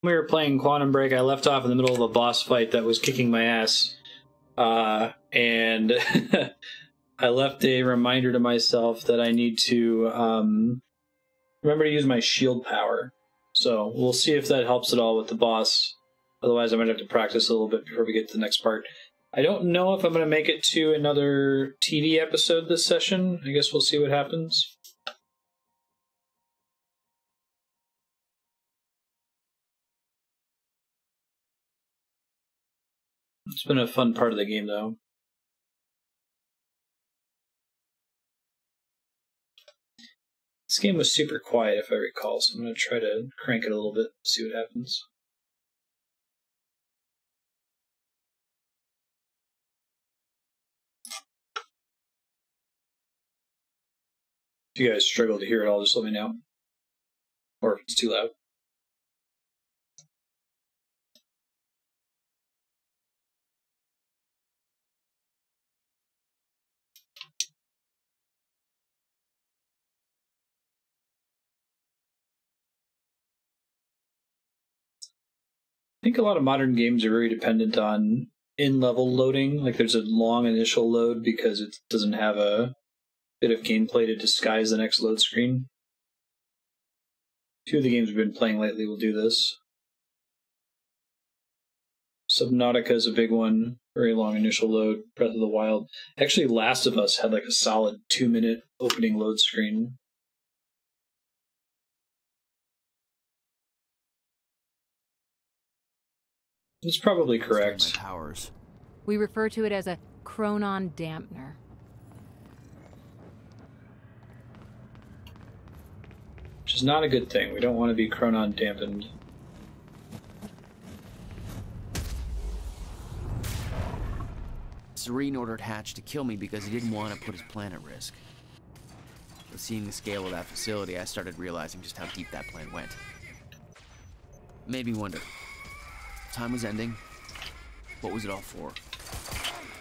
we were playing Quantum Break, I left off in the middle of a boss fight that was kicking my ass. And I left a reminder to myself that I need to remember to use my shield power. So we'll see if that helps at all with the boss. Otherwise, I might have to practice a little bit before we get to the next part. I don't know if I'm going to make it to another TV episode this session. I guess we'll see what happens. It's been a fun part of the game, though. This game was super quiet, if I recall, so I'm going to try to crank it a little bit, see what happens. If you guys struggle to hear it all, just let me know. Or if it's too loud. I think a lot of modern games are very dependent on in-level loading. Like there's a long initial load because it doesn't have a bit of gameplay to disguise the next load screen. Two of the games we've been playing lately will do this. Subnautica is a big one. Very long initial load. Breath of the Wild. Actually, Last of Us had like a solid 2-minute opening load screen. It's probably correct. Powers. We refer to it as a chronon dampener. Which is not a good thing. We don't want to be chronon dampened. Serene ordered Hatch to kill me because he didn't want to put his plan at risk. With seeing the scale of that facility, I started realizing just how deep that plan went. It made me wonder. Time was ending. What was it all for?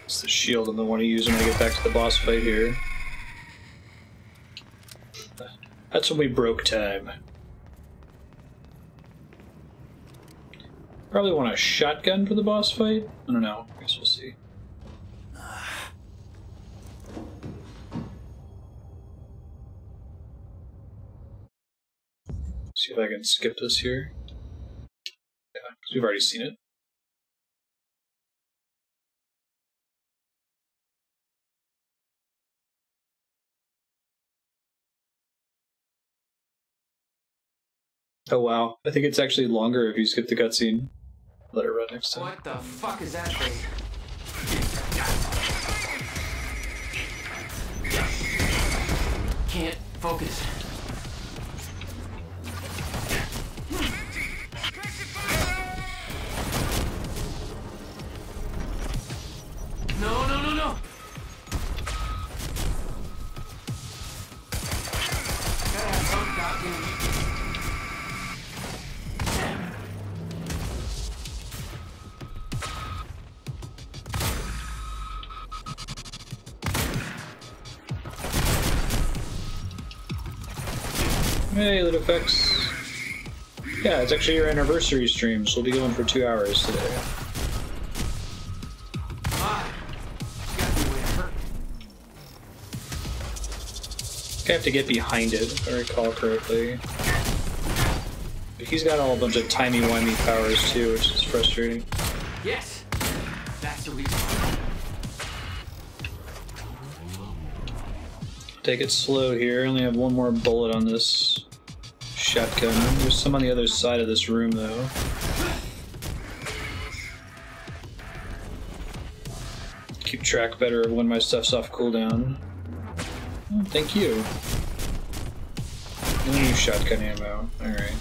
It's the shield I'm going to want to use when I get back to the boss fight here. That's when we broke time. Probably want a shotgun for the boss fight? I don't know. I guess we'll see. See if I can skip this here. Yeah, because we've already seen it. Oh wow, I think it's actually longer if you skip the cutscene. Let it run next time. What the fuck is that thing? Can't focus. No, no, no, no! Gotta have some goddamn... Hey, Lit Effects. Yeah, it's actually your anniversary stream, so we'll be going for 2 hours today. I have to get behind it, if I recall correctly. But he's got all a bunch of timey-wimey powers too, which is frustrating. Yes! That's the reason. Take it slow here. I only have one more bullet on this shotgun. There's some on the other side of this room, though. Keep track better of when my stuff's off cooldown. Oh, thank you. And new shotgun ammo. Alright.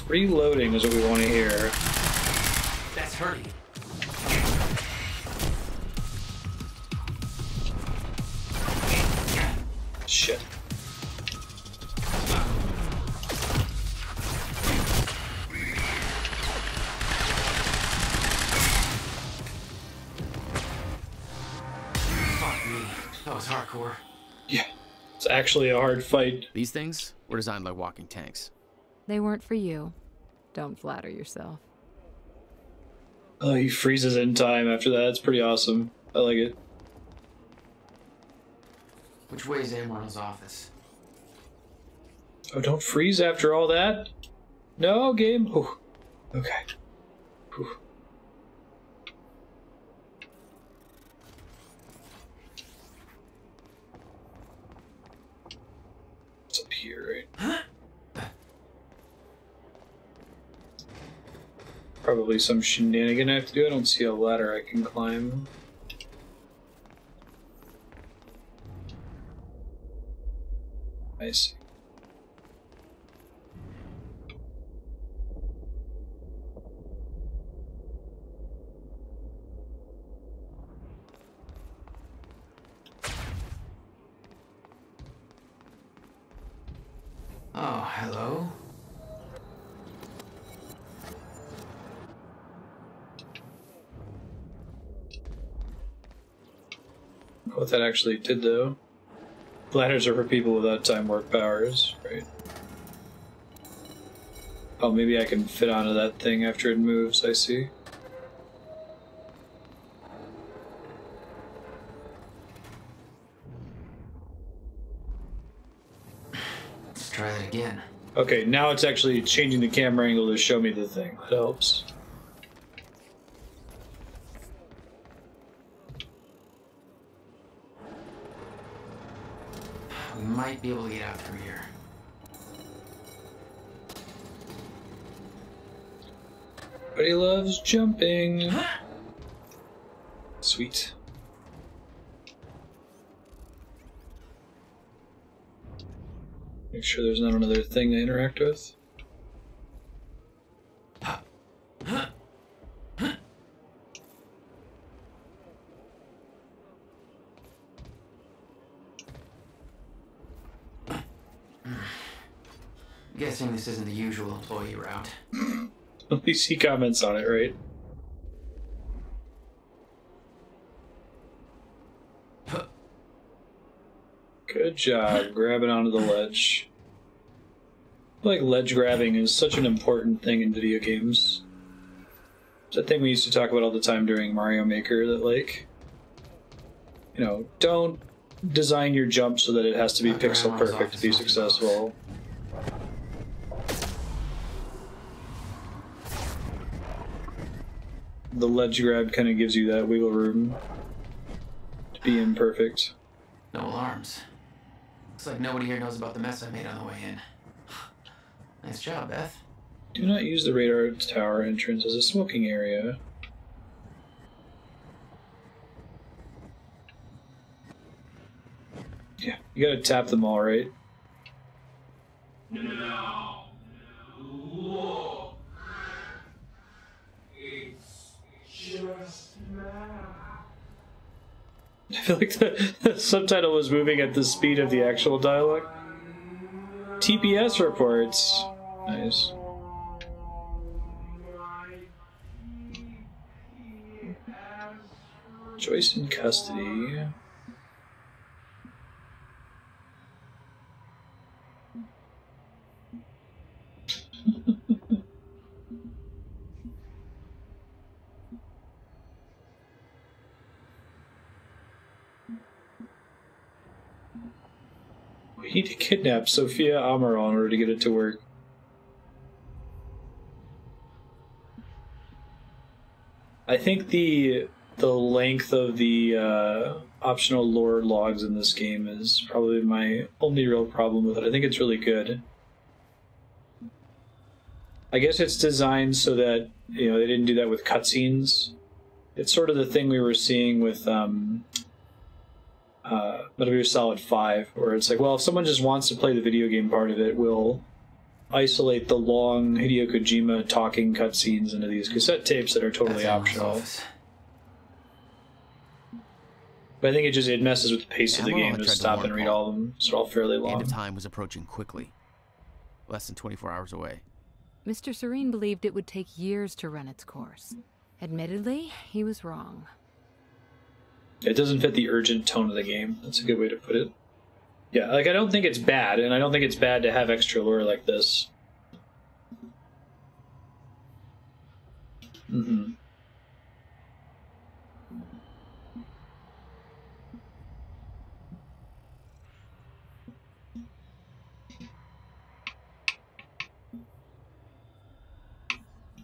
Reloading is what we want to hear. That's hurting. Shit. Fuck me. That was hardcore. Yeah. It's actually a hard fight. These things were designed like walking tanks. They weren't for you. Don't flatter yourself. Oh, he freezes in time after that. It's pretty awesome. I like it. Which way is Amaral's office? Oh, don't freeze after all that? No, game? Whew. Okay. Whew. It's up here, right? Probably some shenanigan I have to do. I don't see a ladder I can climb. I see. Oh, hello? What that actually did, though. Ladders are for people without time warp powers, right? Oh, maybe I can fit onto that thing after it moves, I see. Let's try that again. Okay, now it's actually changing the camera angle to show me the thing. That helps. We might be able to get out through here. But he loves jumping. Sweet. Make sure there's not another thing to interact with. Guessing this isn't the usual employee route. At least he comments on it, right? Good job grabbing onto the ledge. I feel like ledge grabbing is such an important thing in video games. It's a thing we used to talk about all the time during Mario Maker, that, like, you know, don't design your jump so that it has to be pixel perfect to be successful. The ledge grab kind of gives you that wiggle room to be imperfect. No alarms. Looks like nobody here knows about the mess I made on the way in. Nice job, Beth. Do not use the radar tower entrance as a smoking area. Yeah, you gotta tap them all, right? No. Look. It's just now. I feel like the subtitle was moving at the speed of the actual dialogue. TPS reports. Nice. Joyce in custody. We need to kidnap Sofia Amaral in order to get it to work. I think the length of the optional lore logs in this game is probably my only real problem with it. I think it's really good. I guess it's designed so that, you know, they didn't do that with cutscenes. It's sort of the thing we were seeing with Metal Gear Solid 5, where it's like, well, if someone just wants to play the video game part of it, we'll isolate the long Hideo Kojima talking cutscenes into these cassette tapes that are totally optional. But I think it messes with the pace of the Amaral game had to tried to stop warn and read Paul. all of them. It's all fairly The end long. of time was approaching quickly. Less than 24 hours away. Mr. Serene believed it would take years to run its course. Admittedly, he was wrong. It doesn't fit the urgent tone of the game. That's a good way to put it. Yeah, like, I don't think it's bad, and I don't think it's bad to have extra lore like this. Mm-hmm.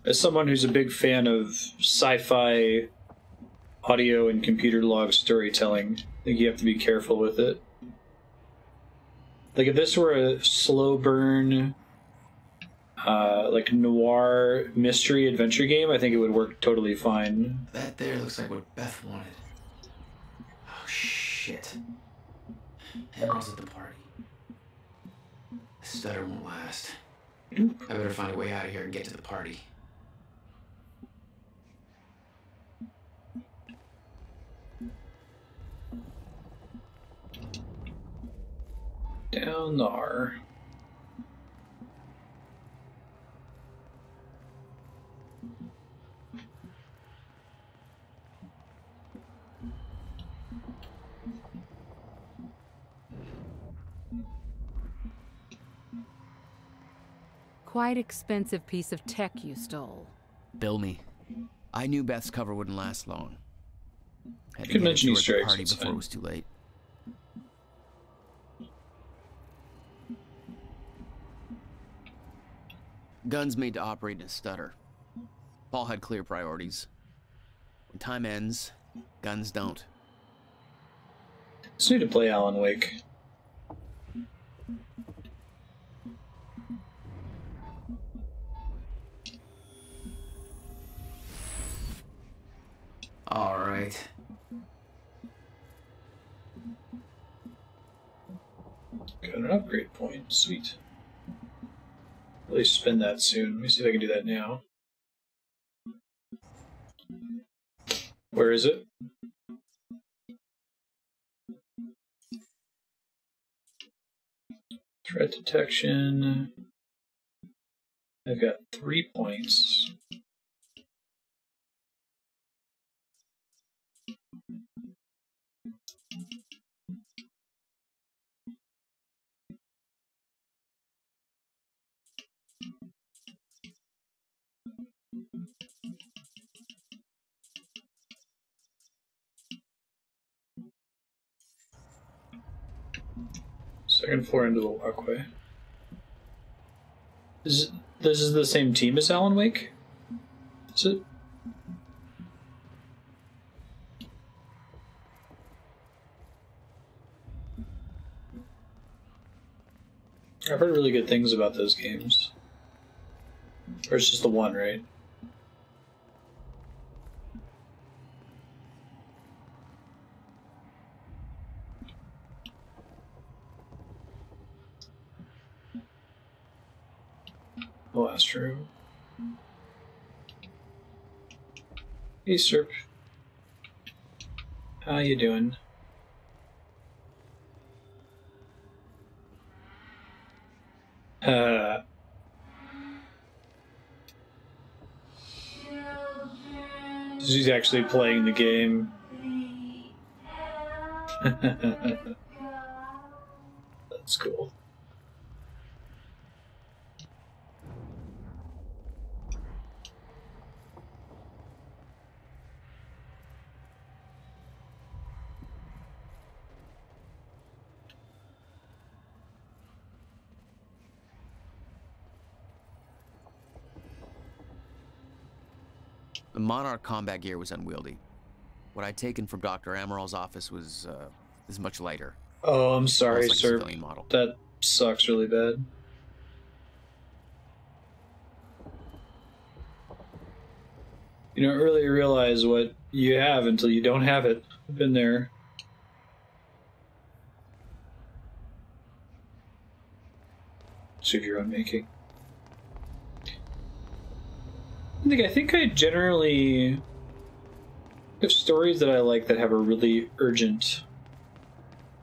As someone who's a big fan of sci-fi audio and computer log storytelling, I think you have to be careful with it. Like, if this were a slow burn, like noir mystery adventure game, I think it would work totally fine. That there looks like what Beth wanted. Oh, shit. Amaral's at the party. The stutter won't last. I better find a way out of here and get to the party. Down there. Quite expensive piece of tech you stole. Bill me. I knew Beth's cover wouldn't last long. Had You to can get it mention to her at Easter the eggs, party it's before fine. it was too late. Guns made to operate in a stutter. Paul had clear priorities. When time ends, guns don't. Just need to play Alan Wake. All right. Got an upgrade point. Sweet. At least spend that soon. Let me see if I can do that now. Where is it? Threat detection. I've got 3 points. Second floor into the walkway. This is the same team as Alan Wake? Is it? I've heard really good things about those games. Or it's just the one, right? Oh, that's true. Hey, Serp. How you doing? She's actually playing the game. That's cool. The Monarch combat gear was unwieldy. What I'd taken from Dr. Amaral's office was much lighter. Oh, I'm sorry, Almost like a sir. civilian model. That sucks really bad. You don't really realize what you have until you don't have it. I've been there. It's of your own making. I think I generally There's stories that I like that have a really urgent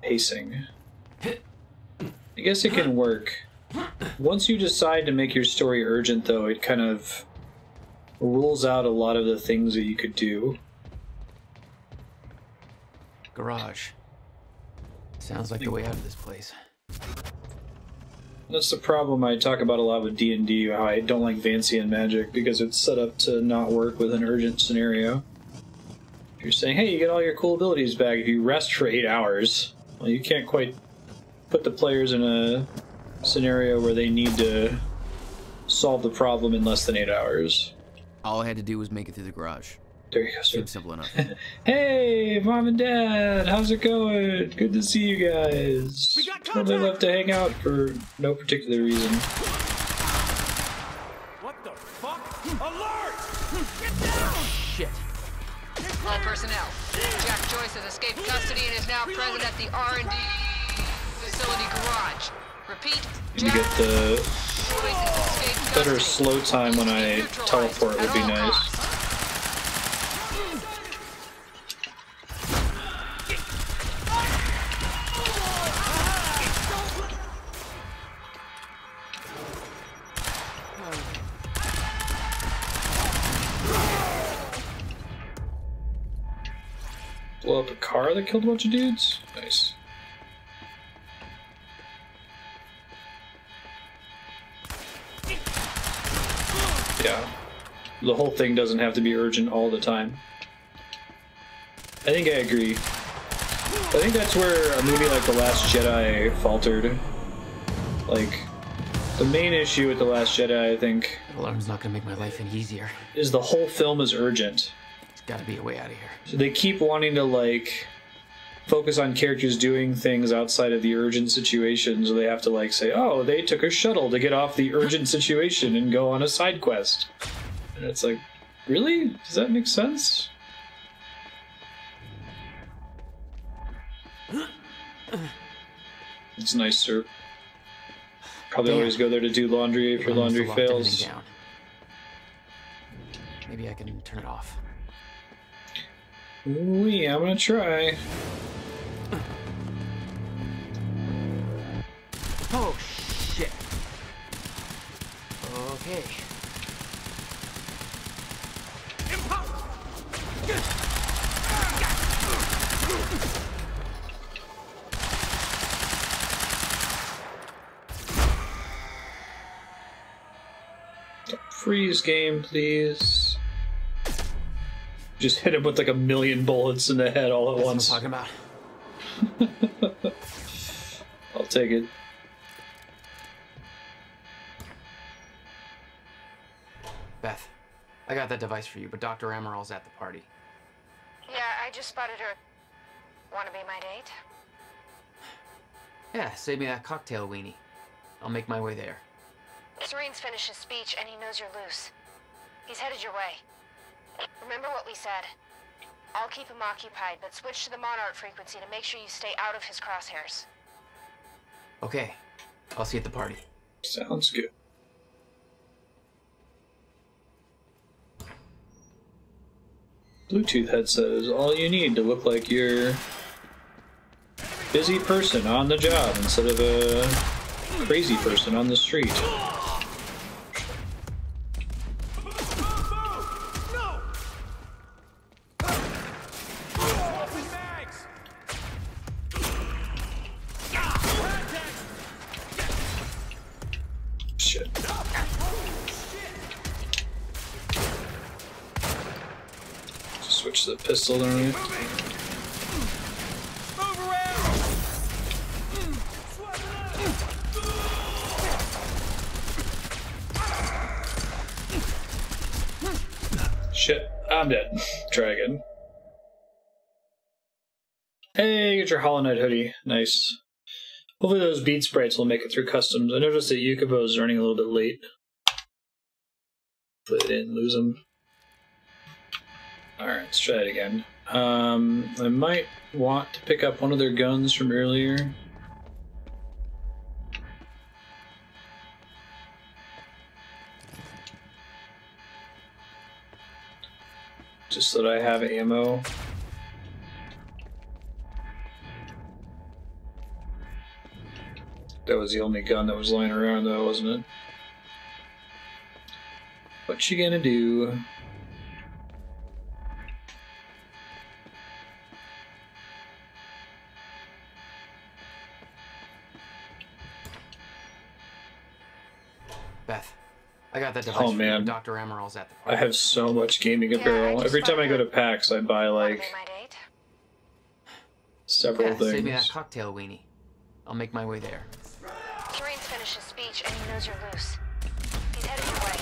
pacing. I guess it can work. Once you decide to make your story urgent, though, it kind of rules out a lot of the things that you could do. Garage. Sounds like the way out of this place. That's the problem I talk about a lot with D&D, how I don't like Vancian magic, because it's set up to not work with an urgent scenario. If you're saying, hey, you get all your cool abilities back if you rest for 8 hours, well, you can't quite put the players in a scenario where they need to solve the problem in less than 8 hours. All I had to do was make it through the garage. There you go, sir. Seems simple enough. Hey, Mom and Dad, how's it going? Good to see you guys. We got Totally love to hang out for no particular reason. What the fuck? Alert! Get down! Shit. All personnel. Jack Joyce has escaped custody and is now present at the R&D facility garage. Repeat, You Jack get the Joyce has escaped better custody. slow time when I teleport would be At all nice. costs. Blow up a car that killed a bunch of dudes? Nice. Yeah. The whole thing doesn't have to be urgent all the time. I think I agree. I think that's where a movie like The Last Jedi faltered. Like, the main issue with The Last Jedi, I think, Alarm's not gonna make my life any easier. is the whole film is urgent. There's gotta be a way out of here. So they keep wanting to, like, focus on characters doing things outside of the urgent situations. So they have to, like, say, oh, they took a shuttle to get off the urgent situation and go on a side quest. And it's like, really? Does that make sense? It's nice, sir. Probably Damn. always go there to do laundry if your Alarm must laundry have locked fails. everything down. Maybe I can turn it off. Ooh, I'm gonna try. Oh, shit. Okay. Freeze game, please. Just hit him with like 1,000,000 bullets in the head all at That's once. what I'm talking about. I'll take it. Beth, I got that device for you, but Dr. Amaral's at the party. Yeah, I just spotted her. Want to be my date? Yeah, save me that cocktail weenie. I'll make my way there. Serene's finished his speech and he knows you're loose. He's headed your way. Remember what we said. I'll keep him occupied, but switch to the Monarch frequency to make sure you stay out of his crosshairs. Okay, I'll see you at the party. Sounds good. Bluetooth headset is all you need to look like you're a busy person on the job instead of a crazy person on the street. Shit. Switch the pistol underneath. Shit, I'm dead. Try again. Hey, get your Hollow Knight hoodie. Nice. Hopefully those bead sprites will make it through customs. I noticed that Yukibo is running a little bit late. Hopefully they didn't lose him. Alright, let's try it again. I might want to pick up one of their guns from earlier. Just just so that I have ammo. That was the only gun that was lying around, though, wasn't it? What you gonna do? Beth, I got that device. Oh man, Dr. Amaral's at the party. I have so much gaming apparel. Every time I go to PAX, I buy like several things. Save me that cocktail weenie. I'll make my way there. Kareem's finished his speech and he knows you're loose. He's headed your way.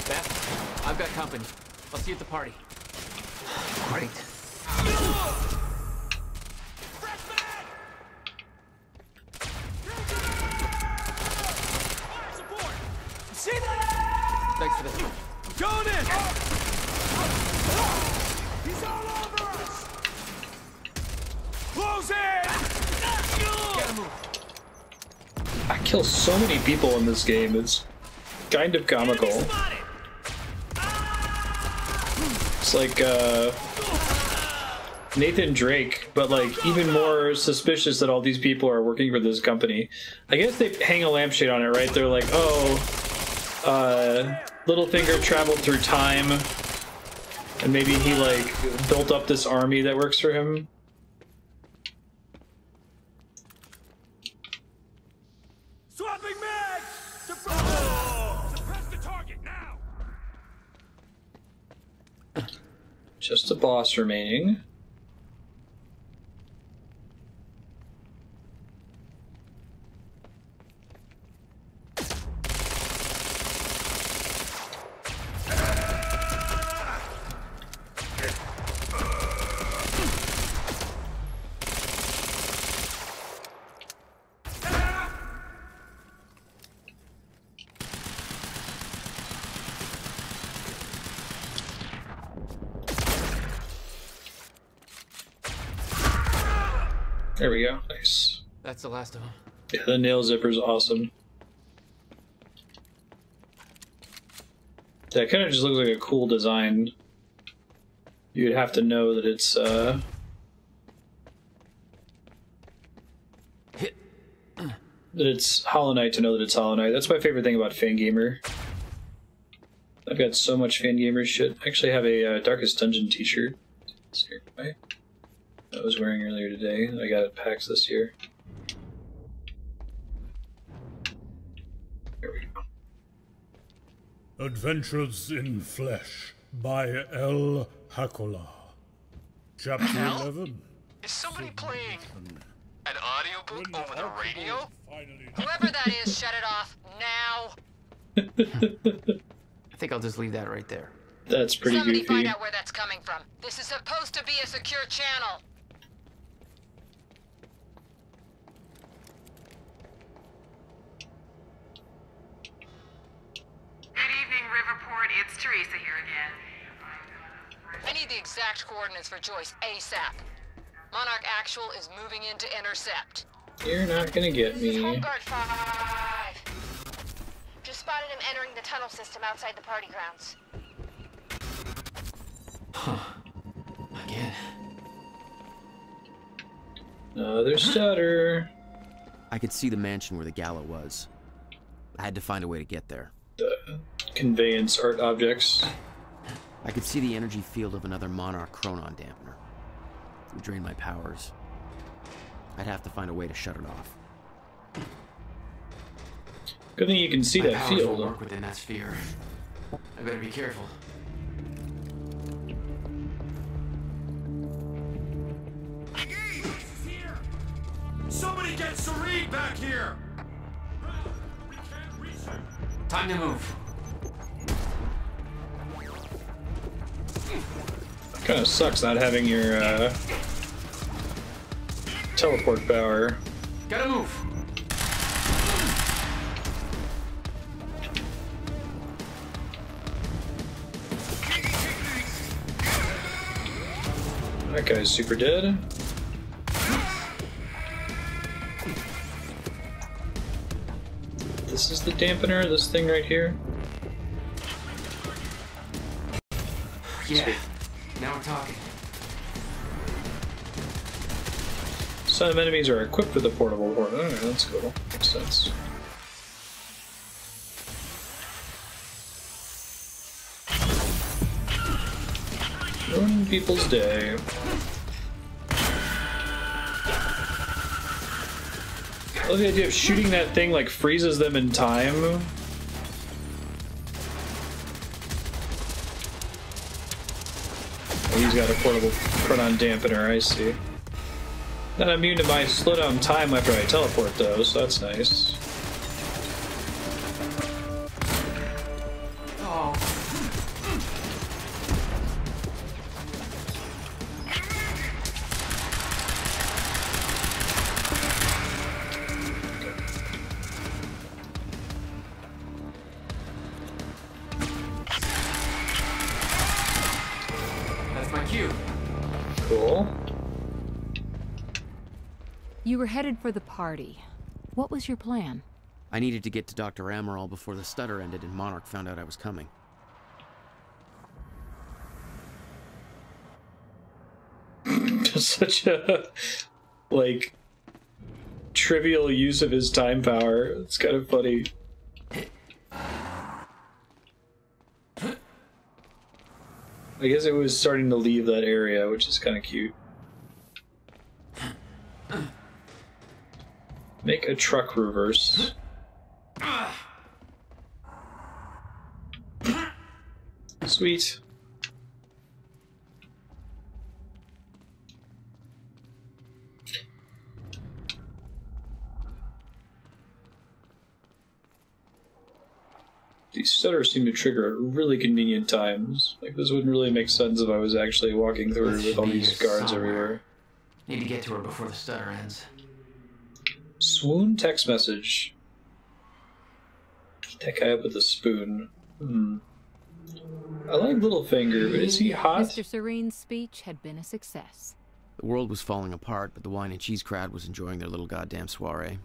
Beth, I've got company. I'll see you at the party. Great. See that? Thanks for this. I'm going in! He's all over us! Close in! Get him move. I kill so many people in this game, it's kind of comical. It's like Nathan Drake, but like even more suspicious that all these people are working for this company. I guess they hang a lampshade on it, right? They're like, oh, Littlefinger traveled through time, and maybe he like built up this army that works for him. Swapping mags! Suppress the target now! Just a boss remaining. There we go. Nice. That's the last of them. Yeah, the nail zipper's awesome. That kind of just looks like a cool design. You'd have to know that it's that it's Hollow Knight to know that it's Hollow Knight. That's my favorite thing about Fangamer. I've got so much Fangamer shit. I actually have a Darkest Dungeon t-shirt. I was wearing earlier today. I got it at PAX this year. There we go. Adventures in Flesh by L. Hakola. Chapter 11. Is somebody playing an audiobook over the radio? Whoever that is, shut it off now. I think I'll just leave that right there. That's pretty Somebody goofy. find out where that's coming from. This is supposed to be a secure channel. Good evening, Riverport. It's Teresa here again. I need the exact coordinates for Joyce ASAP. Monarch Actual is moving in to intercept. You're not gonna get This is me. Home Guard 5. Just spotted him entering the tunnel system outside the party grounds. Huh. Again. Another stutter. I could see the mansion where the Gala was. I had to find a way to get there. The conveyance art objects. I could see the energy field of another Monarch Chronon dampener. It would drain my powers. I'd have to find a way to shut it off. Good thing you can see My that powers field. will work within that sphere. I better be careful. Somebody get Serene back here! We can't reach her. Time to move. Kind of sucks not having your teleport power. Gotta move. That guy's super dead. This is the dampener, this thing right here. Yeah, now we're talking. Some enemies are equipped with a portable portal. Alright, that's cool. Makes sense. Ruin people's day. I love the idea of shooting that thing like freezes them in time. Oh, he's got a portable proton dampener, I see. Not immune to my slowdown time after I teleport though, so that's nice. You were headed for the party. What was your plan? I needed to get to Dr. Amaral before the stutter ended and Monarch found out I was coming. Such a, like, trivial use of his time power. It's kind of funny. I guess it was starting to leave that area, which is kind of cute. Make a truck reverse. Sweet. These stutters seem to trigger at really convenient times. Like, this wouldn't really make sense if I was actually walking through with all these guards everywhere. Need to get to her before the stutter ends. Swoon text message. Eat that guy up with a spoon. I like Littlefinger, but is he hot? Mr. Serene's speech had been a success. The world was falling apart, but the wine and cheese crowd was enjoying their little goddamn soiree.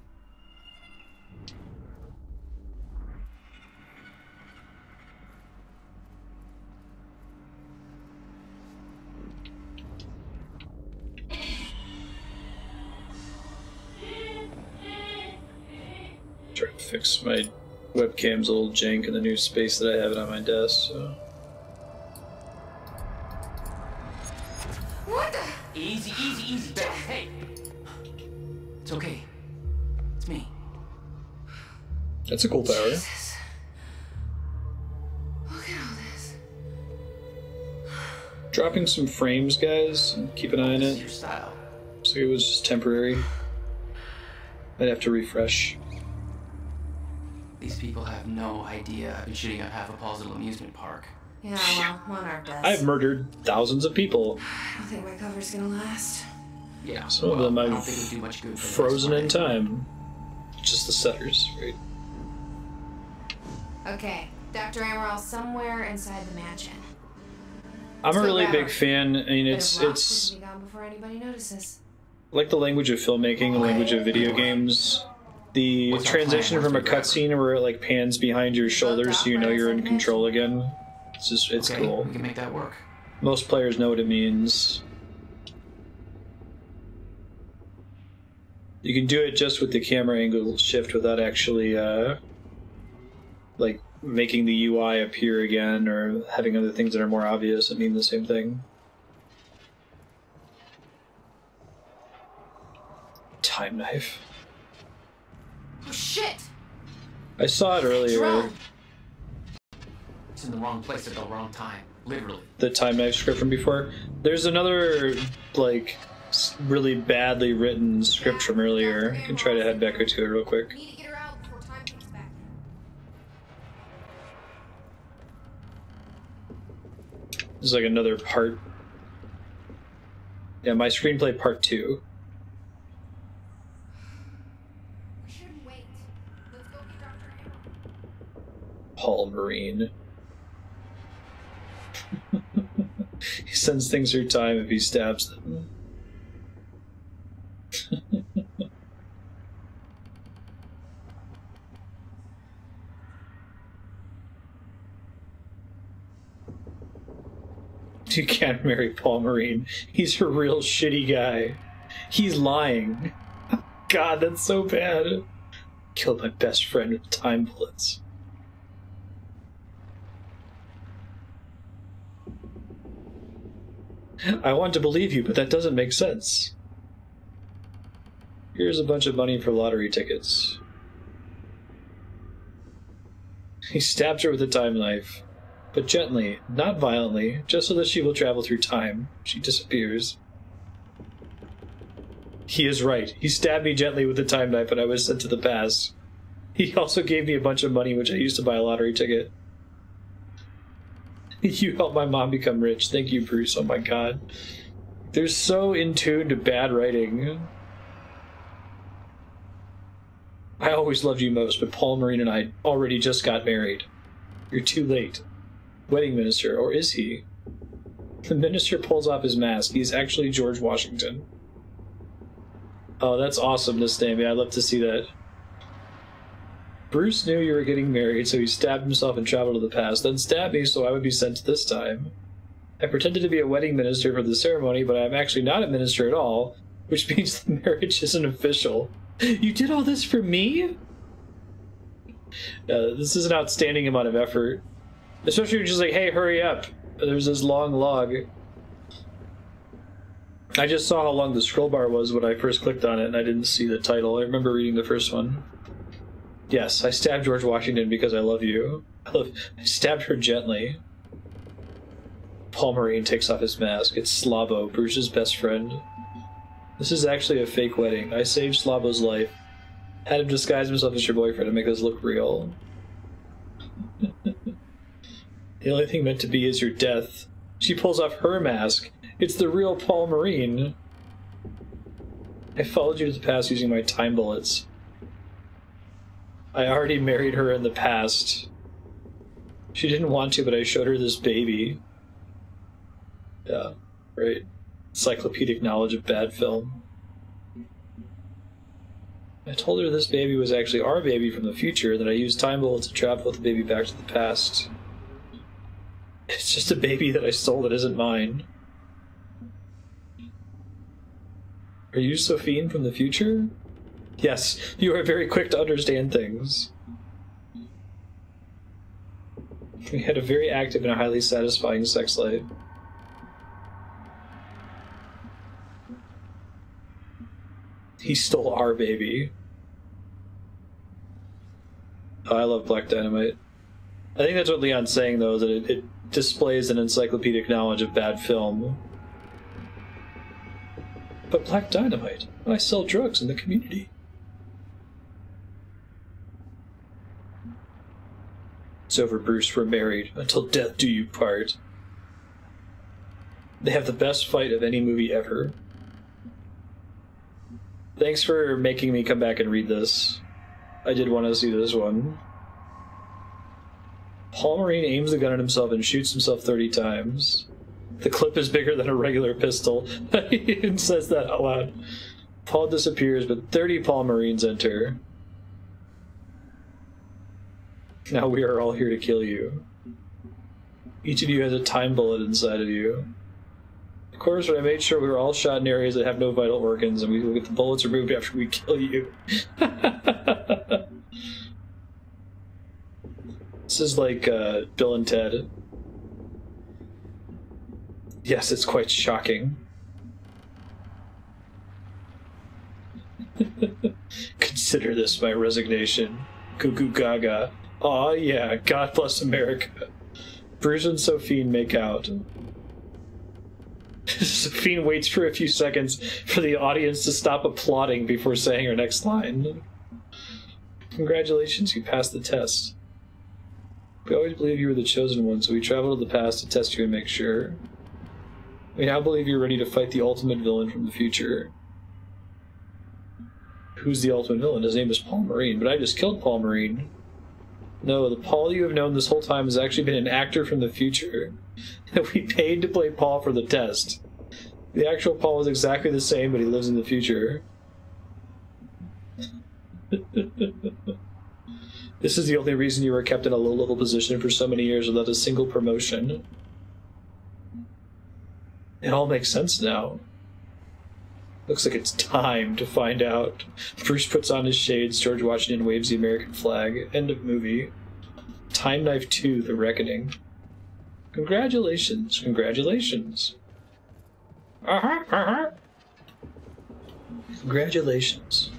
Trying to fix my webcam's a little jank in the new space that I have it on my desk, so. What the? Easy, easy, easy, Beth. Hey! It's okay. It's me. That's a cool power. Jesus. Look at all this. Dropping some frames, guys. Keep an eye on it. Your style. So it was just temporary. I'd have to refresh. These people have no idea I've been shooting up half of Paul's little amusement park. Yeah, well, Monarch does. I've murdered thousands of people. I don't think my cover's gonna last. Yeah, Some of them I I've don't think it'd do much good for the frozen in most part. time. Just the setters, right? Okay, Dr. Amaral's somewhere inside the mansion. I'm a So really grab big her. fan. I mean, Bit of rock it's would be gone before anybody notices. like the language of filmmaking, the language of video games. The What's our transition plan from a once we grab her? cutscene where it like pans behind your shoulders so you know you're in control again. It's just, it's Okay, cool. we can make that work. Most players know what it means. You can do it just with the camera angle shift without actually, like, making the UI appear again or having other things that are more obvious that mean the same thing. Time knife. Oh shit! I saw it earlier. Drone. It's in the wrong place at the wrong time. Literally. The time knife script from before. There's another, like, really badly written script from earlier. I can try to head back to it real quick. Need to get her out before time comes back. This is like another part. Yeah, my screenplay part 2. We shouldn't wait. Let's go get Dr. Amaral. Paul Marine. He sends things through time if he stabs them. You can't marry Paul Marine. He's a real shitty guy. He's lying. God, that's so bad. Killed my best friend with time bullets. I want to believe you, but that doesn't make sense. Here's a bunch of money for lottery tickets. He stabs her with a time knife, but gently, not violently, just so that she will travel through time. She disappears. He is right. He stabbed me gently with a time knife and I was sent to the past. He also gave me a bunch of money, which I used to buy a lottery ticket. You helped my mom become rich. Thank you, Bruce. Oh my god. They're so in tune to bad writing. I always loved you most, but Paul Marine and I already just got married. You're too late. Wedding minister, or is he? The minister pulls off his mask. He's actually George Washington. Oh, that's awesome, this name. Yeah, I'd love to see that. Bruce knew you were getting married, so he stabbed himself and traveled to the past, then stabbed me so I would be sent to this time. I pretended to be a wedding minister for the ceremony, but I'm actually not a minister at all, which means the marriage isn't official. You did all this for me? This is an outstanding amount of effort. Especially when you're just like, hey, hurry up. There's this long log. I just saw how long the scroll bar was when I first clicked on it, and I didn't see the title. I remember reading the first one. Yes, I stabbed George Washington because I love you. I stabbed her gently. Paul Marine takes off his mask. It's Slavo, Bruce's best friend. This is actually a fake wedding. I saved Slavo's life. Had him disguise himself as your boyfriend to make us look real. The only thing meant to be is your death. She pulls off her mask. It's the real Paul Marine. I followed you to the past using my time bullets. I already married her in the past. She didn't want to, but I showed her this baby. Yeah, right. Encyclopedic knowledge of bad film. I told her this baby was actually our baby from the future, that I used time bullets to travel the baby back to the past. It's just a baby that I stole that isn't mine. Are you Sophie from the future? Yes, you are very quick to understand things. We had a very active and highly satisfying sex life. He stole our baby. Oh, I love Black Dynamite. I think that's what Leon's saying, though, that it displays an encyclopedic knowledge of bad film. But Black Dynamite, I sell drugs in the community. It's over, Bruce. We're married. Until death do you part. They have the best fight of any movie ever. Thanks for making me come back and read this. I did want to see this one. Paul Marine aims the gun at himself and shoots himself 30 times. The clip is bigger than a regular pistol. He even says that out loud. Paul disappears, but 30 Paul Marines enter. Now we are all here to kill you. Each of you has a time bullet inside of you. Of course, I made sure we were all shot in areas that have no vital organs, and we will get the bullets removed after we kill you. This is like Bill and Ted. Yes, it's quite shocking. Consider this my resignation. Goo goo gaga. Aw, yeah, God bless America. Bruce and Sophie make out. Sophie waits for a few seconds for the audience to stop applauding before saying her next line. Congratulations, you passed the test. We always believe you were the chosen one, so we traveled to the past to test you and make sure. We now believe you're ready to fight the ultimate villain from the future. Who's the ultimate villain? His name is Paul Marine, but I just killed Paul Marine. No, the Paul you have known this whole time has actually been an actor from the future. We paid to play Paul for the test. The actual Paul is exactly the same, but he lives in the future. This is the only reason you were kept in a low-level position for so many years without a single promotion. It all makes sense now. Looks like it's time to find out. Bruce puts on his shades, George Washington waves the American flag. End of movie. Time Knife 2, The Reckoning. Congratulations, congratulations. Congratulations.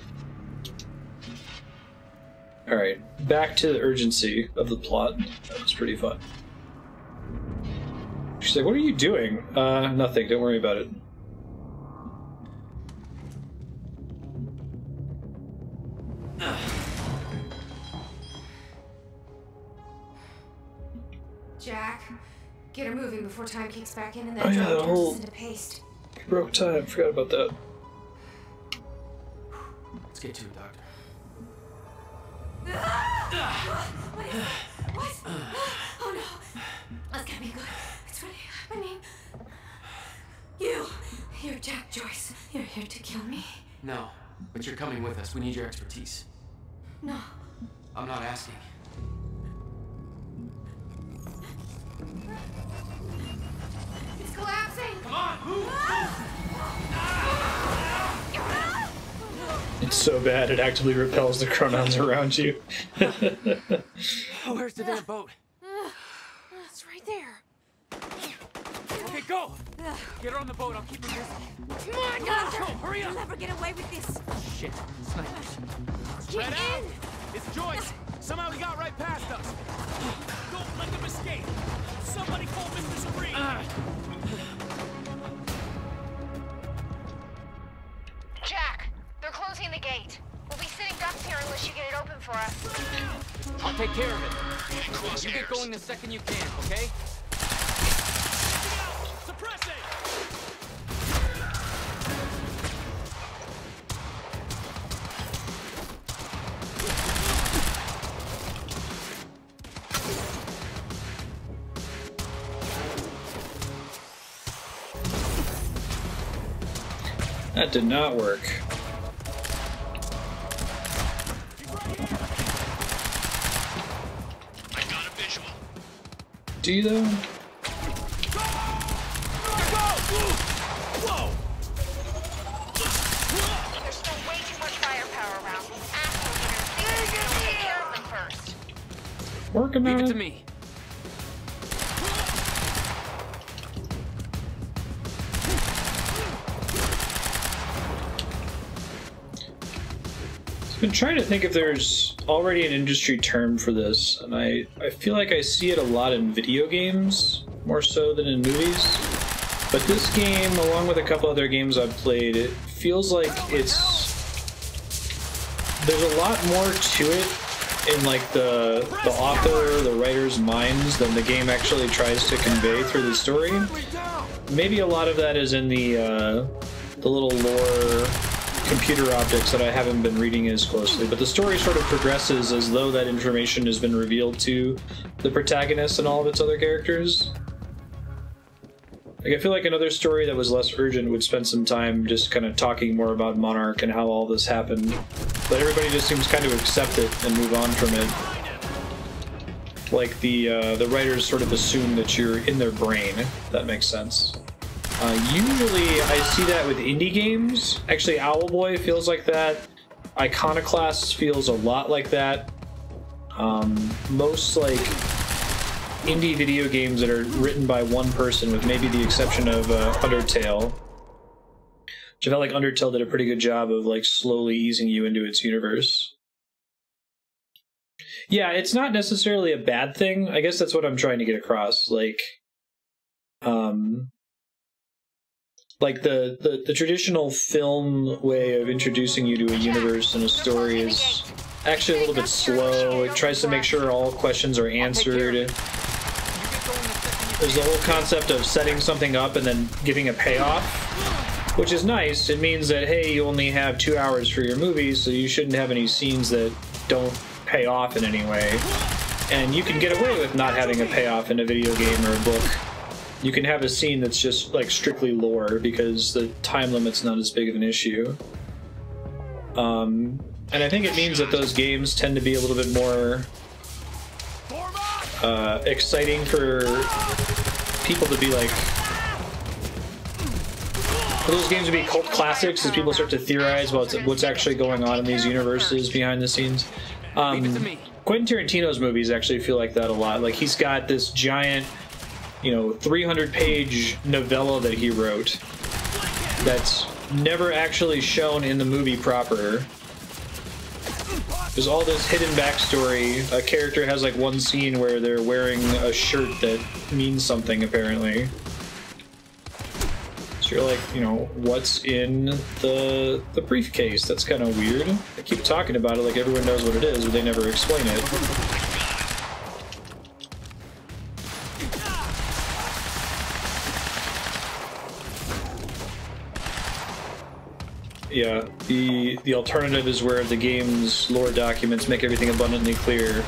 Alright, back to the urgency of the plot. That was pretty fun. She's like, what are you doing? Nothing, don't worry about it. Jack, get her moving before time kicks back in and Oh that yeah, drug that whole turns into paste. broke time. Forgot about that. Let's get to it, Doctor. What? Oh no. That's gonna be good. It's really happening. You're Jack Joyce. You're here to kill me. No, but you're coming with us. We need your expertise. No. I'm not asking. It's collapsing. Come on, move! It's so bad it actively repels the chronons around you. Oh, where's the damn boat? It's right there. Okay, go! Get her on the boat, I'll keep her busy. Come on, Doctor! Go, hurry up! You'll never get away with this. Shit, snipers. Get in! It's Joyce! Somehow he got right past us! Don't let them escape! Somebody call Mr. Serene! Jack, they're closing the gate. We'll be sitting ducks here unless you get it open for us. I'll take care of it. You get going the second you can, okay? Suppress it! That did not work. I got a visual. Do you though? Whoa! There's still way too much firepower around. Asshole leaders think they'll take care of them first. Working Leave on it it. to me. I've been trying to think if there's already an industry term for this, and I feel like I see it a lot in video games, more so than in movies. But this game, along with a couple other games I've played, it feels like there's a lot more to it in like the author, the writer's minds than the game actually tries to convey through the story. Maybe a lot of that is in the little lore computer objects that I haven't been reading as closely, but the story sort of progresses as though that information has been revealed to the protagonist and all of its other characters. Like, I feel like another story that was less urgent would spend some time just kind of talking more about Monarch and how all this happened, but everybody just seems kind of accept it and move on from it. Like the writers sort of assume that you're in their brain, if that makes sense. Usually I see that with indie games. Actually, Owlboy feels like that. Iconoclast feels a lot like that. Most like indie video games that are written by one person, with maybe the exception of Undertale. Which I felt like Undertale did a pretty good job of like slowly easing you into its universe. Yeah, it's not necessarily a bad thing. I guess that's what I'm trying to get across. Like the traditional film way of introducing you to a universe and a story is actually a little bit slow. It tries to make sure all questions are answered. There's the whole concept of setting something up and then giving a payoff, which is nice. It means that, hey, you only have 2 hours for your movie, so you shouldn't have any scenes that don't pay off in any way. And you can get away with not having a payoff in a video game or a book. You can have a scene that's just like strictly lore because the time limit's not as big of an issue. And I think it means that those games tend to be a little bit more exciting for people to be like those games would be cult classics as people start to theorize about what's actually going on in these universes behind the scenes. Quentin Tarantino's movies actually feel like that a lot. Like, he's got this giant, 300-page novella that he wrote that's never actually shown in the movie proper. There's all this hidden backstory. A character has like one scene where they're wearing a shirt that means something, apparently. So you're like, what's in the briefcase? That's kind of weird. They keep talking about it like everyone knows what it is, but they never explain it. Yeah, the alternative is where the game's lore documents make everything abundantly clear,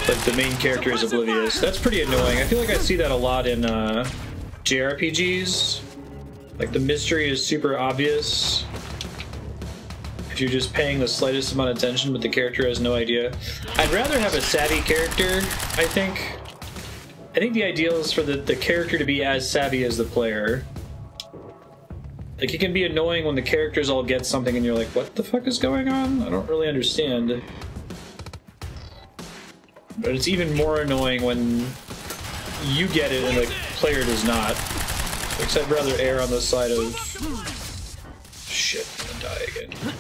but the main character is oblivious. That's pretty annoying. I feel like I see that a lot in JRPGs. Like, the mystery is super obvious if you're just paying the slightest amount of attention, but the character has no idea. I'd rather have a savvy character, I think. I think the ideal is for the character to be as savvy as the player. Like, it can be annoying when the characters all get something and you're like, what the fuck is going on? I don't really understand. But it's even more annoying when you get it and the player does not. Like, I'd rather err on the side of... Shit, I'm gonna die again.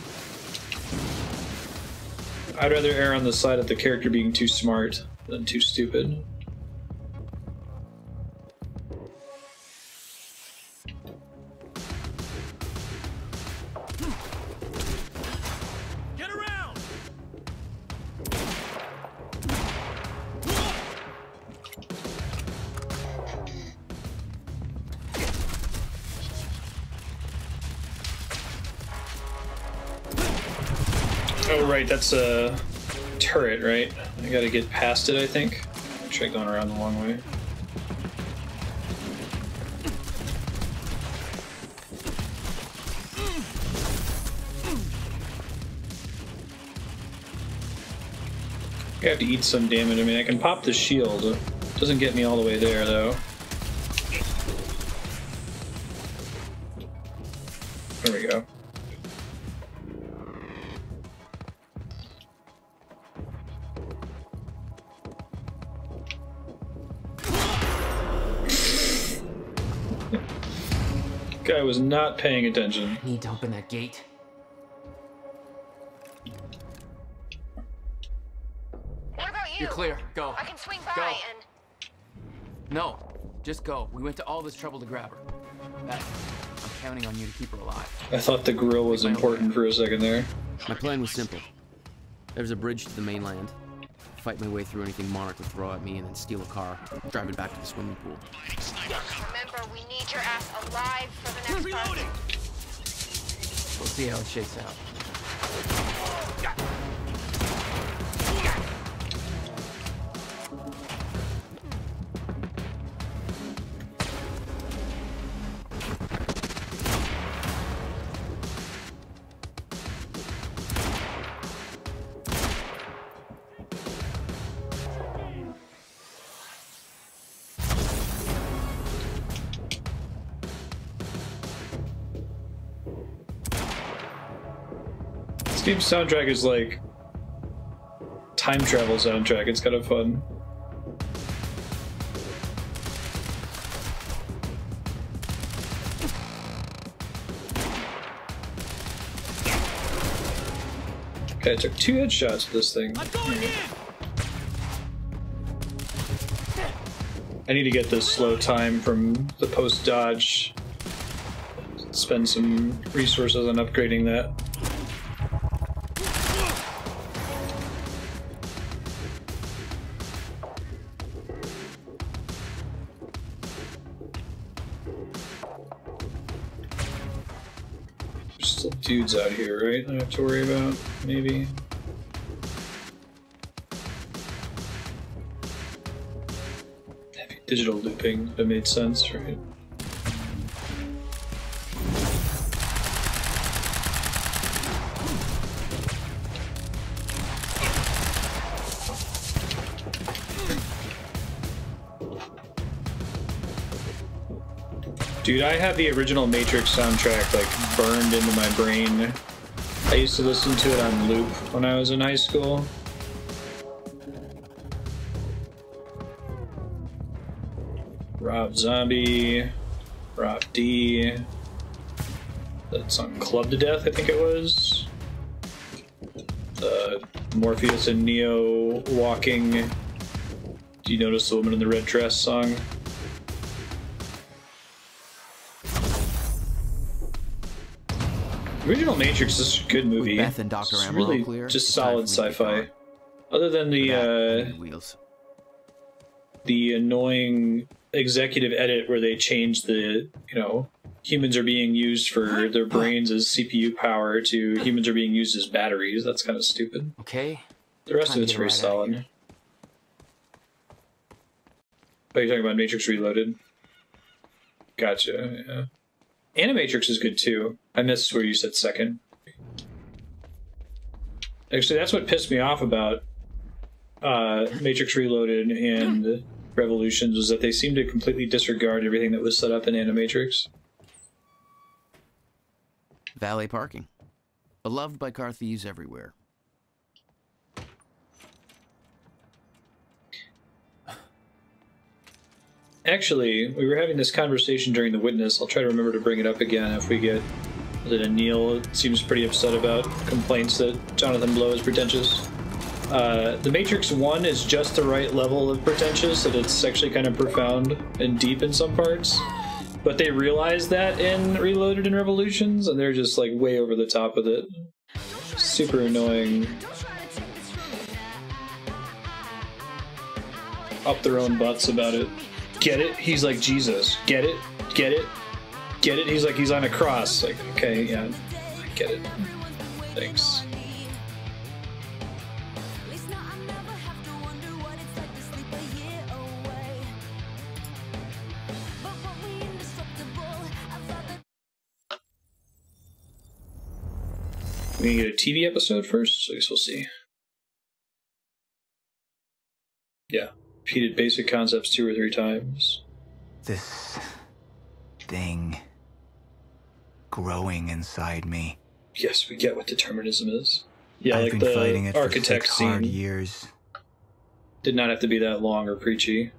I'd rather err on the side of the character being too smart than too stupid. Oh, right, that's a turret, right? I gotta get past it, I think. Try going around the long way. I have to eat some damage. I mean, I can pop the shield. It doesn't get me all the way there, though. There we go. Guy was not paying attention. Need to open that gate. What about you? You're clear. Go. I can swing by Go. and... No, just go. We went to all this trouble to grab her. I'm counting on you to keep her alive. I thought the grill was important for a second there. My plan was simple. There's a bridge to the mainland. Fight my way through anything Monarch would throw at me, and then steal a car, drive it back to the swimming pool. Remember, we need your ass alive for the next part. We'll see how it shakes out. This game's soundtrack is like time travel soundtrack. It's kind of fun. Okay, I took 2 headshots with this thing. I need to get this slow time from the post dodge. Spend some resources on upgrading that. There's still dudes out here, right? I have to worry about, maybe. Heavy digital looping, that made sense, right? Dude, I have the original Matrix soundtrack like burned into my brain. I used to listen to it on loop when I was in high school. Rob Zombie, Rob D. That song Club to Death, I think it was. Morpheus and Neo walking. Do you notice the woman in the red dress song? The original Matrix is a good movie. With Beth and Dr. It's Amaral really clear, just it's time solid for me to get sci-fi. Other than the annoying executive edit where they changed the, humans are being used for their brains as CPU power to humans are being used as batteries. That's kind of stupid. Okay. The rest of it's very solid. Oh, you're talking about Matrix Reloaded? Gotcha, yeah. Animatrix is good too. I missed where you said second. Actually, that's what pissed me off about Matrix Reloaded and Revolutions, was that they seemed to completely disregard everything that was set up in Animatrix. Valet parking. Beloved by car thieves everywhere. Actually, we were having this conversation during the witness. I'll try to remember to bring it up again if we get that Neil seems pretty upset about complaints that Jonathan Blow is pretentious. The Matrix 1 is just the right level of pretentious, that it's actually kind of profound and deep in some parts. But they realize that in Reloaded and Revolutions, and they're just like way over the top with it. Super annoying. Up their own butts about it. Get it? He's like Jesus. Get it? Get it? Get it? He's like, he's on a cross. Like, okay, yeah, I get it. Thanks. We gonna get a TV episode first? So I guess we'll see. Yeah. Repeated basic concepts 2 or 3 times. This thing growing inside me. Yes, we get what determinism is. Yeah, I've like been fighting the it architect for 6 hard scene years. did not have to be that long or preachy.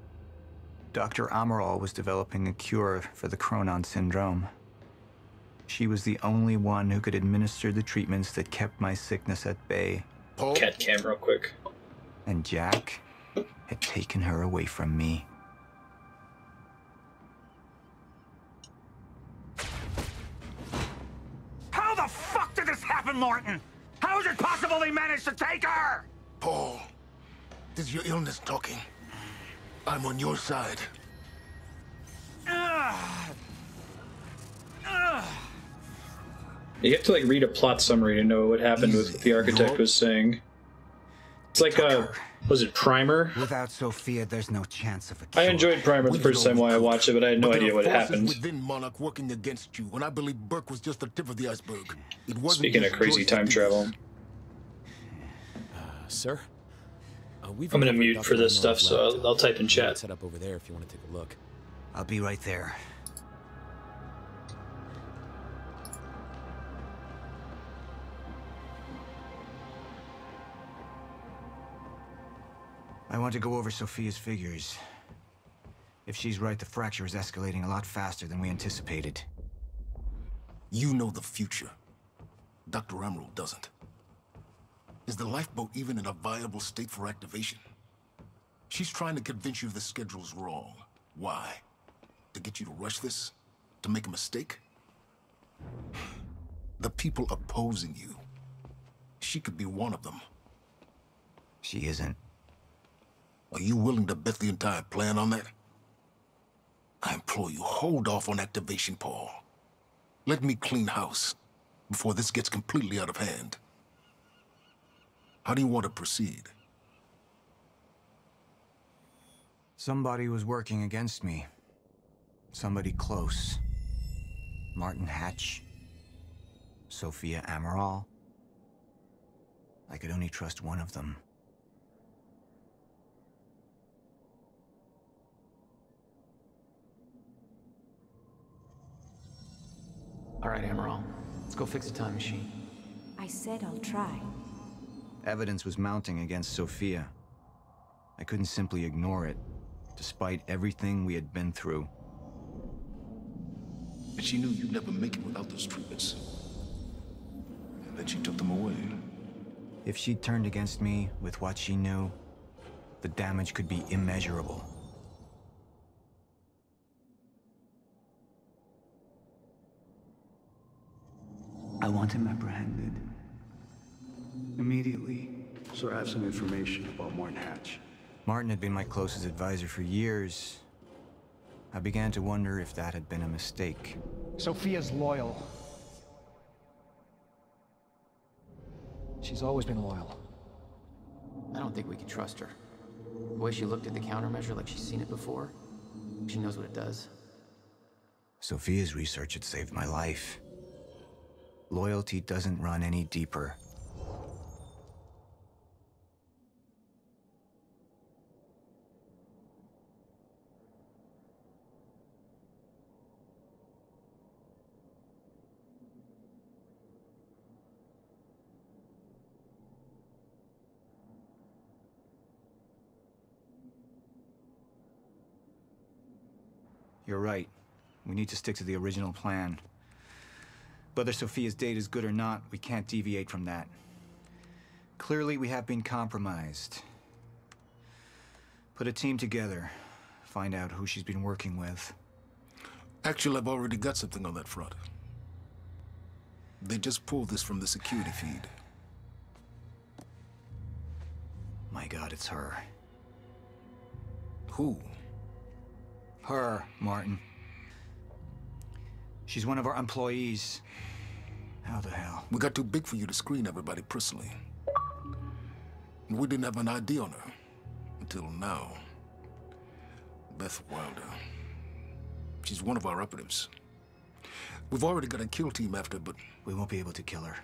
Dr. Amaral was developing a cure for the Chronon syndrome. She was the only one who could administer the treatments that kept my sickness at bay. Cat cam real quick. And Jack had taken her away from me. How the fuck did this happen, Martin? How is it possible they managed to take her? Paul, this is your illness talking. I'm on your side. You have to like read a plot summary to know what happened with what the architect was saying. It's like was it Primer? Without Sofia, there's no chance of it. I enjoyed Primer the first time while I watched it, but I had no idea what happened. Within Monarch working against you, and I believe Burke was just the tip of the iceberg. It wasn't. Speaking of crazy time travel. Sir? I'm gonna mute for this stuff, so I'll type in chat. Set up over there if you want to take a look. I'll be right there. I want to go over Sofia's figures. If she's right, the fracture is escalating a lot faster than we anticipated. You know the future. Dr. Amaral doesn't. Is the lifeboat even in a viable state for activation? She's trying to convince you the schedule's wrong. Why? To get you to rush this? To make a mistake? The people opposing you. She could be one of them. She isn't. Are you willing to bet the entire plan on that? I implore you, hold off on activation, Paul. Let me clean house before this gets completely out of hand. How do you want to proceed? Somebody was working against me. Somebody close. Martin Hatch. Sofia Amaral. I could only trust one of them. All right, Amaral. Let's go fix the time machine. I said I'll try. Evidence was mounting against Sofia. I couldn't simply ignore it, despite everything we had been through. But she knew you'd never make it without those treatments. And then she took them away. If she turned against me with what she knew, the damage could be immeasurable. I want him apprehended. Immediately. So I have some information about Martin Hatch. Martin had been my closest advisor for years. I began to wonder if that had been a mistake. Sofia's loyal. She's always been loyal. I don't think we can trust her. The way she looked at the countermeasure like she's seen it before, she knows what it does. Sofia's research had saved my life. Loyalty doesn't run any deeper. You're right. We need to stick to the original plan. Whether Sofia's date is good or not, we can't deviate from that. Clearly, we have been compromised. Put a team together. Find out who she's been working with. Actually, I've already got something on that front. They just pulled this from the security feed. My God, it's her. Who? Her, Martin. She's one of our employees. How the hell? We got too big for you to screen everybody personally. We didn't have an ID on her. Until now. Beth Wilder. She's one of our operatives. We've already got a kill team after, but... We won't be able to kill her.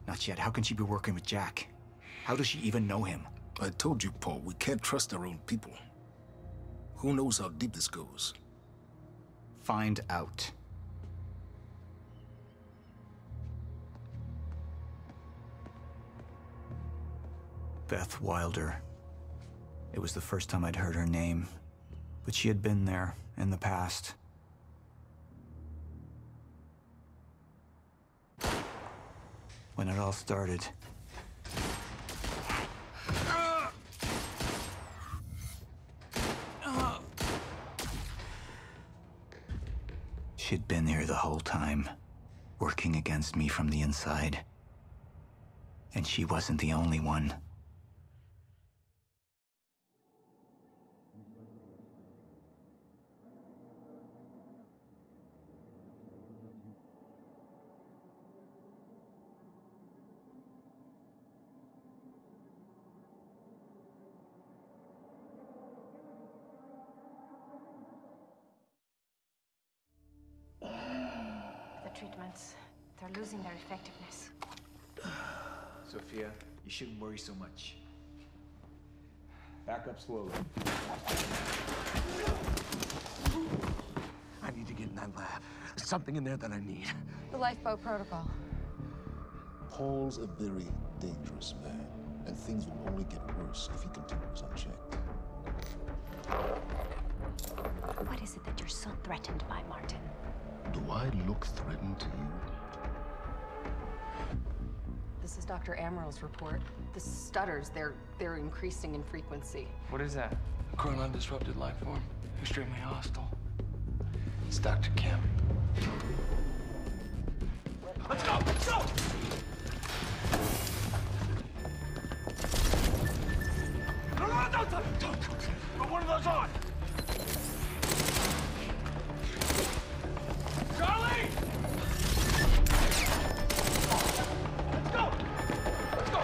Not yet. How can she be working with Jack? How does she even know him? I told you, Paul, we can't trust our own people. Who knows how deep this goes? Find out. Beth Wilder. It was the first time I'd heard her name, but she had been there in the past. When it all started. She'd been here the whole time, working against me from the inside. And she wasn't the only one. Treatments. They're losing their effectiveness. Sofia, you shouldn't worry so much. Back up slowly. I need to get in that lab. There's something in there that I need. The lifeboat protocol. Paul's a very dangerous man, and things will only get worse if he continues unchecked. What is it that you're so threatened by, Martin? Do I look threatened to you? This is Dr. Amaral's report. The stutters, they're increasing in frequency. What is that? A chronon-disrupted life form. Extremely hostile. It's Dr. Kim. Let's go! Let's go! No, don't. Put one of those on. Charlie! Let's go! Let's go!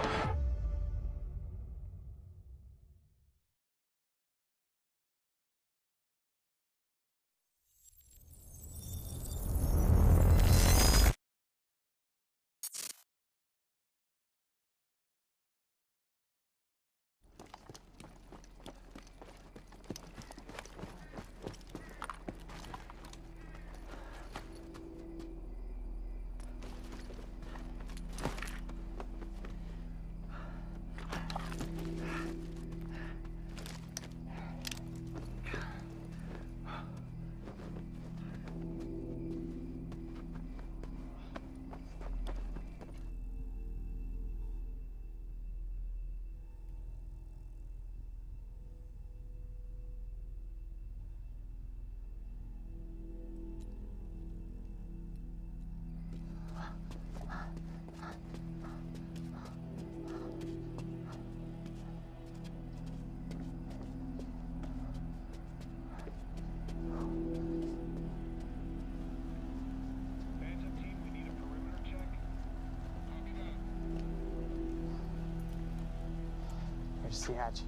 to see Hatch.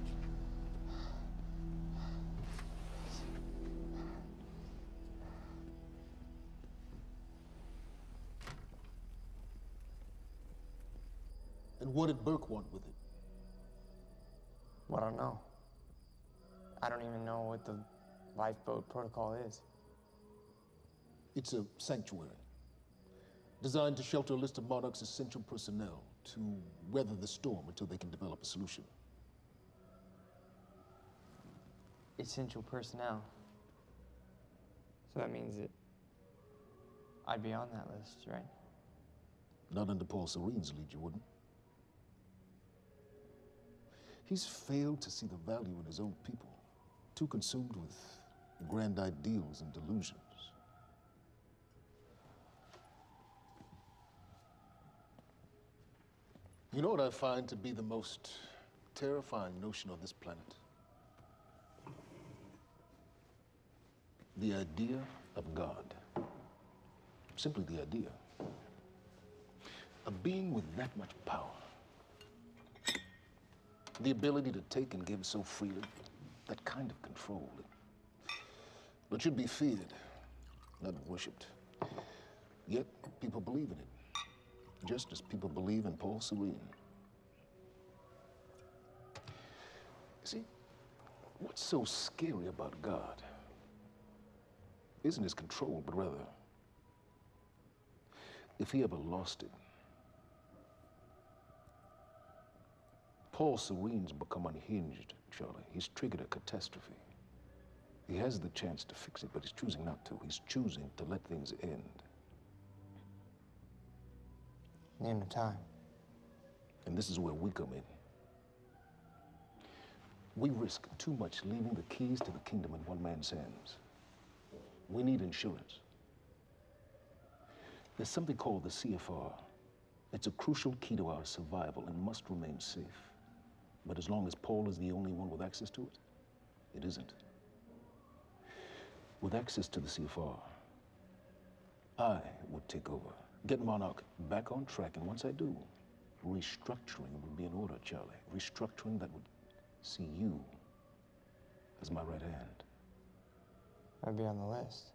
And what did Burke want with it? Well, I don't know. I don't even know what the lifeboat protocol is. It's a sanctuary, designed to shelter a list of Monarch's essential personnel to weather the storm until they can develop a solution. Essential personnel. So that means that I'd be on that list, right? Not under Paul Serene's lead, you wouldn't. He's failed to see the value in his own people, too consumed with grand ideals and delusions. You know what I find to be the most terrifying notion on this planet? The idea of God. Simply the idea. A being with that much power. The ability to take and give so freely. That kind of control. It should be feared, not worshipped. Yet, people believe in it. Just as people believe in Paul Serene. See, what's so scary about God isn't his control, but rather, if he ever lost it. Paul Serene's become unhinged, Charlie. He's triggered a catastrophe. He has the chance to fix it, but he's choosing not to. He's choosing to let things end. The end of time. And this is where we come in. We risk too much leaving the keys to the kingdom in one man's hands. We need insurance. There's something called the CFR. It's a crucial key to our survival and must remain safe. But as long as Paul is the only one with access to it, it isn't. With access to the CFR, I would take over, get Monarch back on track, and once I do, restructuring would be in order, Charlie. Restructuring that would see you as my right hand. I'd be on the list.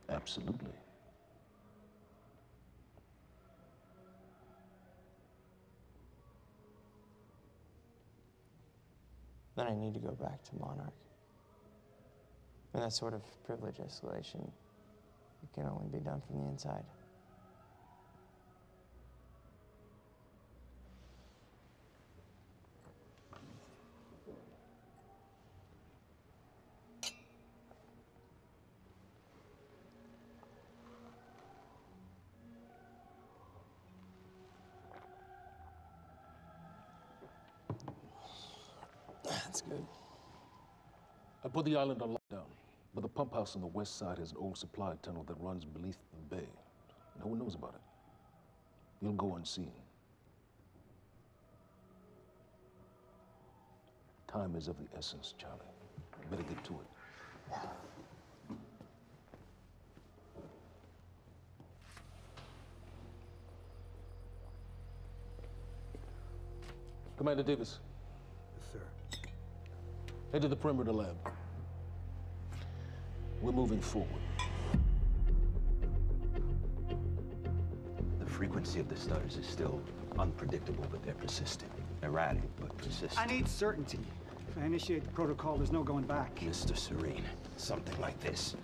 Absolutely. Then I need to go back to Monarch. And that sort of privilege escalation, it can only be done from the inside. That's good. I put the island on lockdown, but the pump house on the west side has an old supply tunnel that runs beneath the bay. No one knows about it. You'll go unseen. Time is of the essence, Charlie. Better get to it. Commander Davis. Yes, sir. Head to the perimeter lab. We're moving forward. The frequency of the stutters is still unpredictable, but they're persistent. Erratic, but persistent. I need certainty. If I initiate the protocol, there's no going back. Mr. Serene, something like this.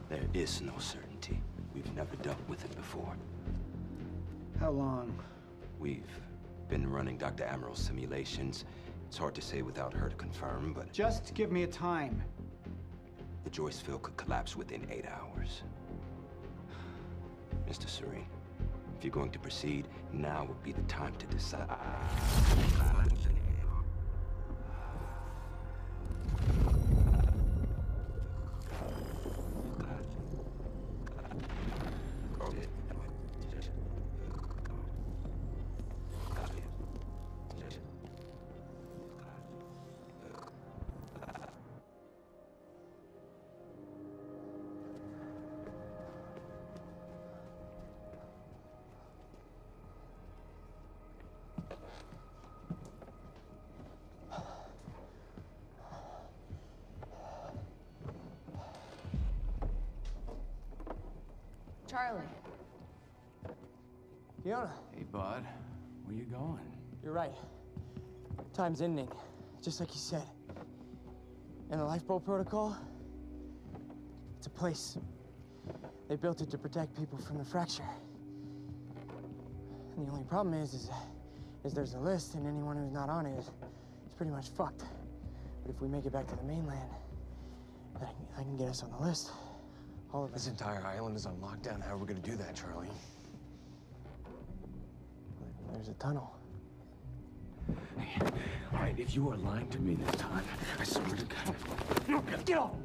There is no certainty. We've never dealt with it before. How long? We've been running Dr. Amaral's simulations. It's hard to say without her to confirm, but... Just give me a time. The Joyce field could collapse within 8 hours. Mr. Serene, if you're going to proceed, now would be the time to decide. Charlie. Fiona. Hey, bud. Where you going? You're right. Time's ending, just like you said. And the lifeboat protocol? It's a place. They built it to protect people from the fracture. And the only problem is there's a list, and anyone who's not on it is pretty much fucked. But if we make it back to the mainland, I can get us on the list. All of us. This entire island is on lockdown. How are we gonna do that, Charlie? There's a tunnel. Hey, all right, if you are lying to me this time, I swear to God. No, get off!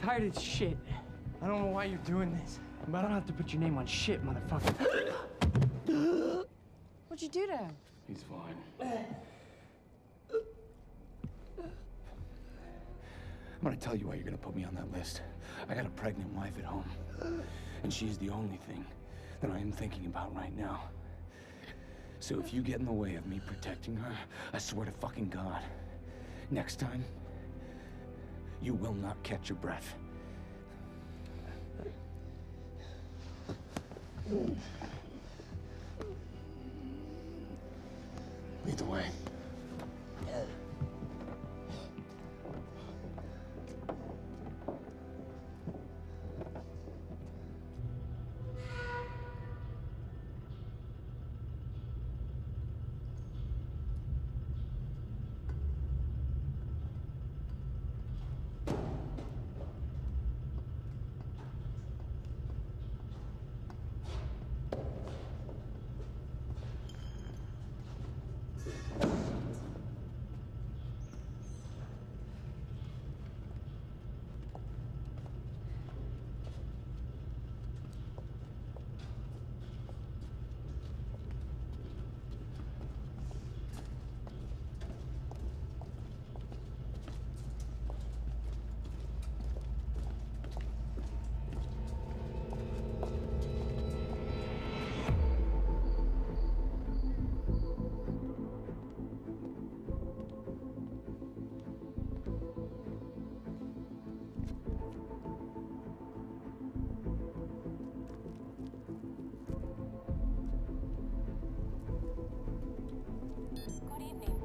Tired of this shit. I don't know why you're doing this, but I don't have to put your name on shit, motherfucker. What'd you do to him? He's fine. I'm gonna tell you why you're gonna put me on that list. I got a pregnant wife at home, and she's the only thing that I am thinking about right now. So if you get in the way of me protecting her, I swear to fucking God, next time, you will not catch your breath. Lead the way.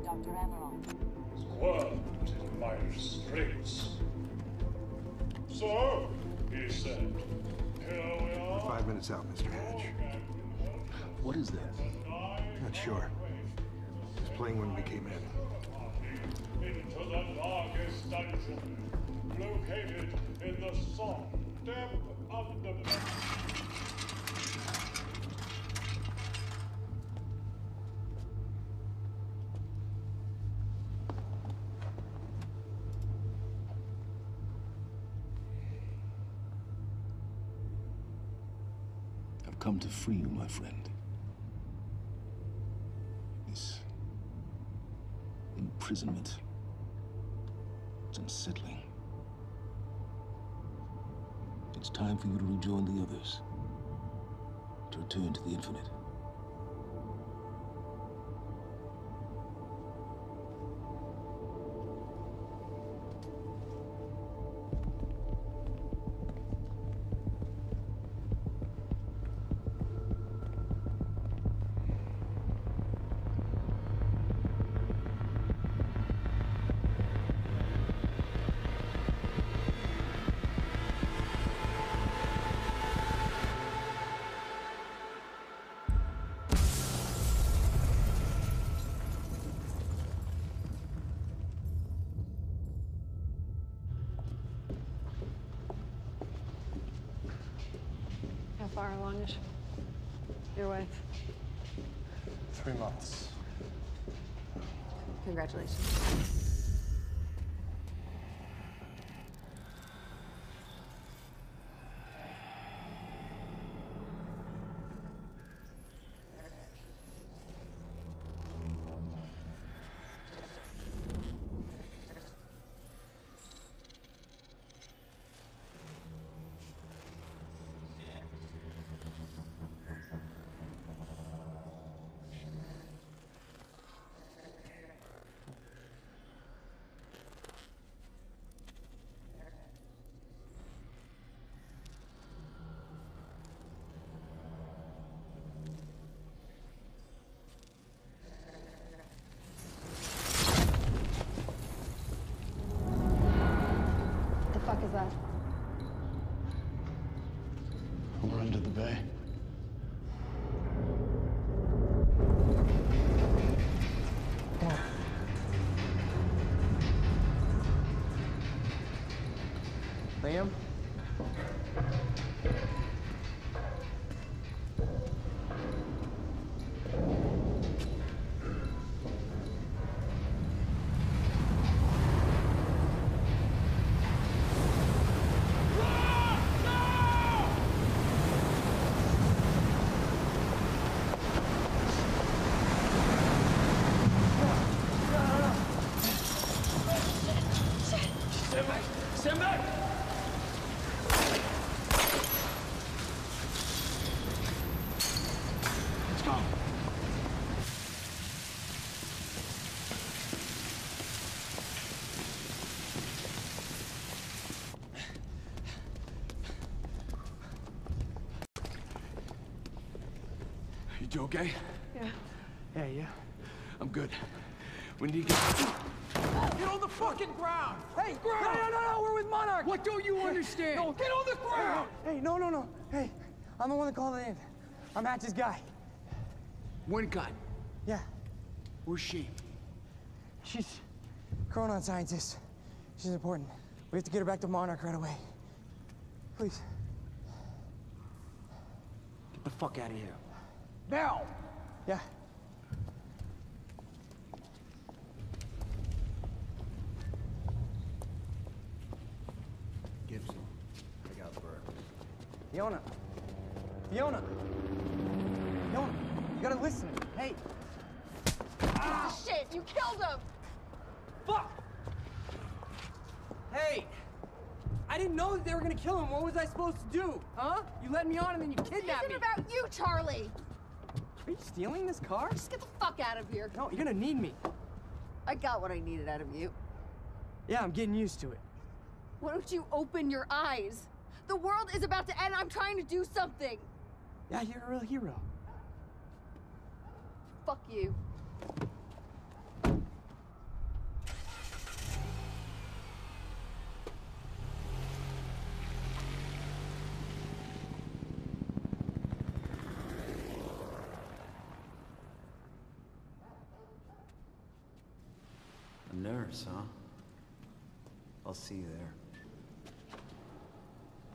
Dr. Amaral. Squirmed in Meyers' straits. So, he said, here we are. 5 minutes out, Mr. Hatch. What is that? Not sure. It was playing when we came in. Into the darkest dungeon, located in the soft, damp underbelly. I've come to free you, my friend. This imprisonment, it's unsettling. It's time for you to rejoin the others, to return to the infinite. How far along is your wife? 3 months. Congratulations. him? Stand back! Let's go. You okay? Yeah. Yeah. I'm good. We need to get... Get on the fucking ground! Hey, no, we're with Monarch! What don't you understand? No, Get on the ground! Hey, no. Hey, I'm the one that called it in. I'm Hatch's guy. One gun. Yeah. Where's she? She's a chronon scientist. She's important. We have to get her back to Monarch right away. Please. Get the fuck out of here. Now! Yeah. Gibson, I got Burke. Fiona, you gotta listen. Hey. Shit, you killed him! Fuck! Hey! I didn't know that they were gonna kill him. What was I supposed to do? Huh? You led me on and then you kidnapped me. It isn't about you, Charlie! Are you stealing this car? Just get the fuck out of here. No, you're gonna need me. I got what I needed out of you. Yeah, I'm getting used to it. Why don't you open your eyes? The world is about to end. I'm trying to do something. Yeah, you're a real hero. Fuck you. A nurse, huh? I'll see you there.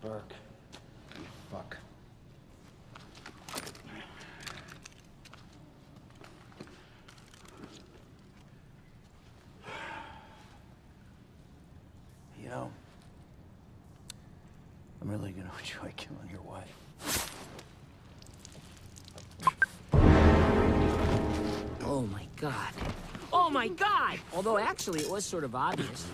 Burke. You fuck. You know, I'm really gonna enjoy killing your wife. Oh my god. Oh my god! Although actually it was sort of obvious.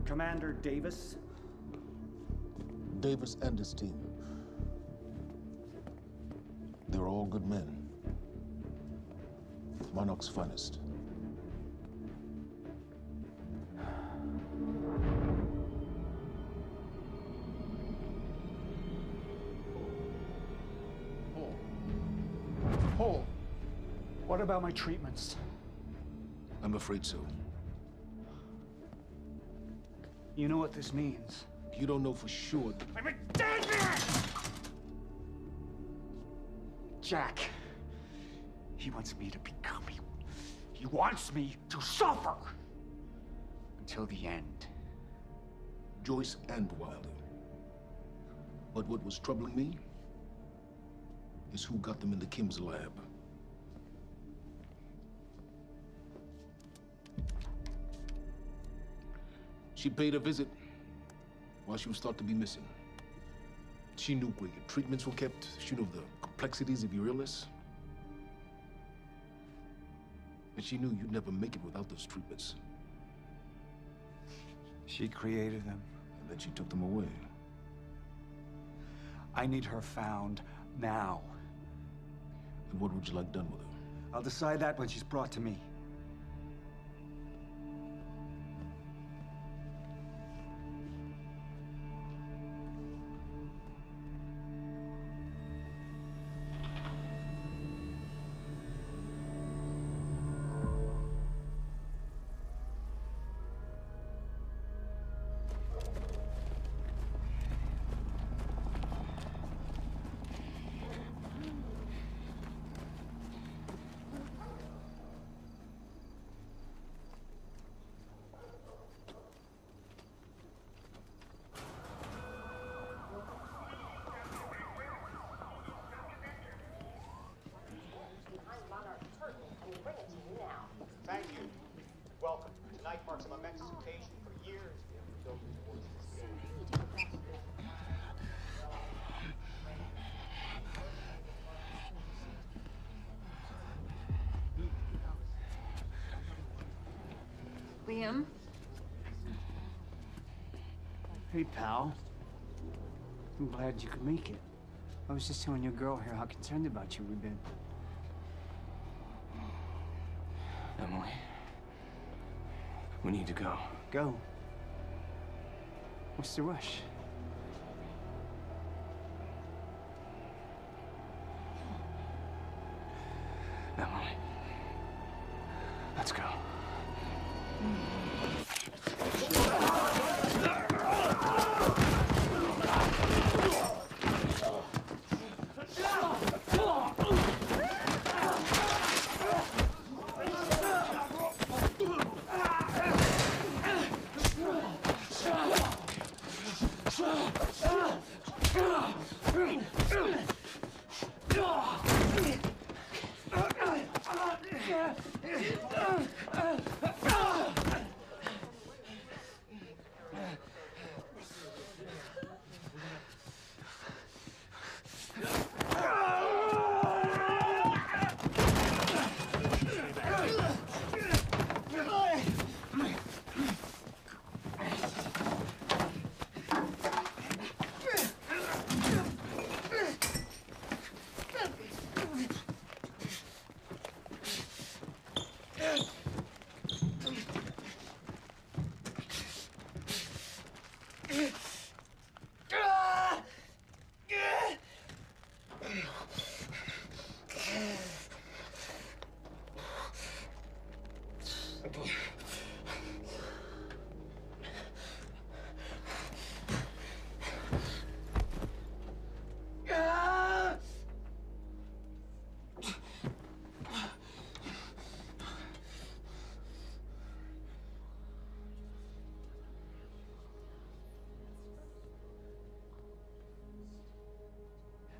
Commander Davis? Davis and his team. They're all good men. Monarch's finest. Paul, what about my treatments? I'm afraid so. You know what this means? You don't know for sure. I'm in danger! Jack. He wants me to become you. He wants me to suffer. Until the end. Joyce and Wilder. But what was troubling me is who got them into Kim's lab. She paid a visit while she was thought to be missing. She knew where your treatments were kept. She knew the complexities of your illness. And she knew you'd never make it without those treatments. She created them. And then she took them away. I need her found now. And what would you like done with her? I'll decide that when she's brought to me. Thank you. Welcome. Tonight marks a momentous occasion. For years, we have been building towards this day. Liam? Hey, pal. I'm glad you could make it. I was just telling your girl here how concerned about you we've been. Emily, we need to go. Go? What's the rush? Emily, let's go.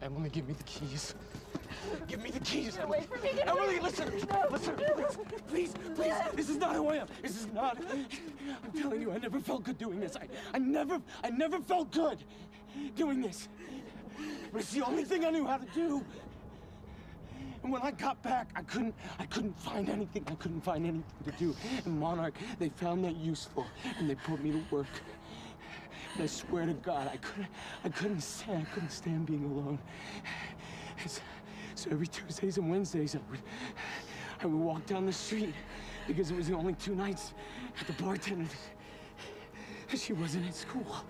Emily, give me the keys. Give me the keys, Emily. Emily, listen. Listen, please. This is not who I am. This is not. I'm telling you, I never felt good doing this. I never felt good doing this. But it's the only thing I knew how to do. And when I got back, I couldn't find anything. I couldn't find anything to do. And Monarch, they found that useful, and they put me to work. And I swear to God, I couldn't stand being alone. So every Tuesdays and Wednesdays, I would walk down the street because it was the only 2 nights at the bartender. She wasn't at school.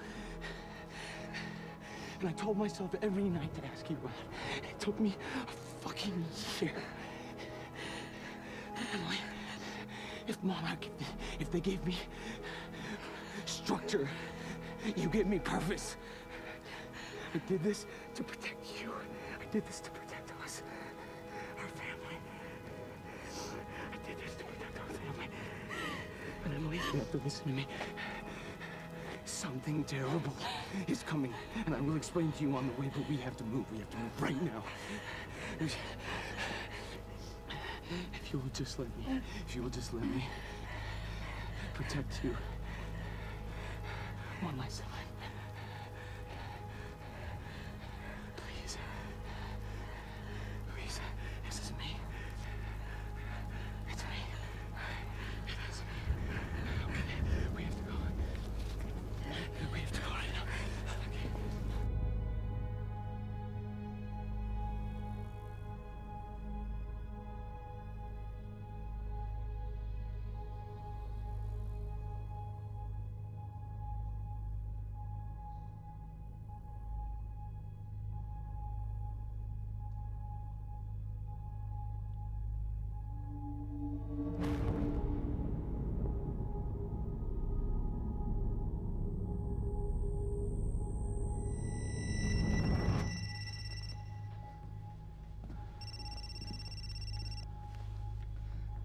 And I told myself every night to ask you out. It took me a fucking year. Emily, if Monarch, if they gave me structure, you gave me purpose. I did this to protect you. I did this to protect us, our family. I did this to protect our family. And Emily, you have to listen to me. Something terrible is coming, and I will explain to you on the way, but we have to move. We have to move right now. If you will just let me protect you one last time. Please. Please. This is me. It's me.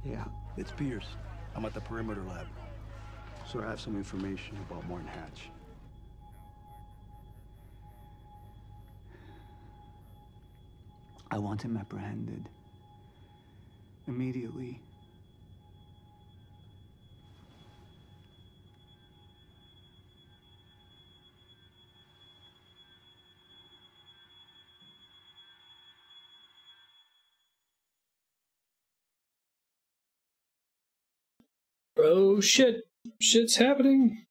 Yeah, it's Pierce. I'm at the perimeter lab. So I have some information about Martin Hatch. I want him apprehended. Immediately. Oh shit. Shit's happening.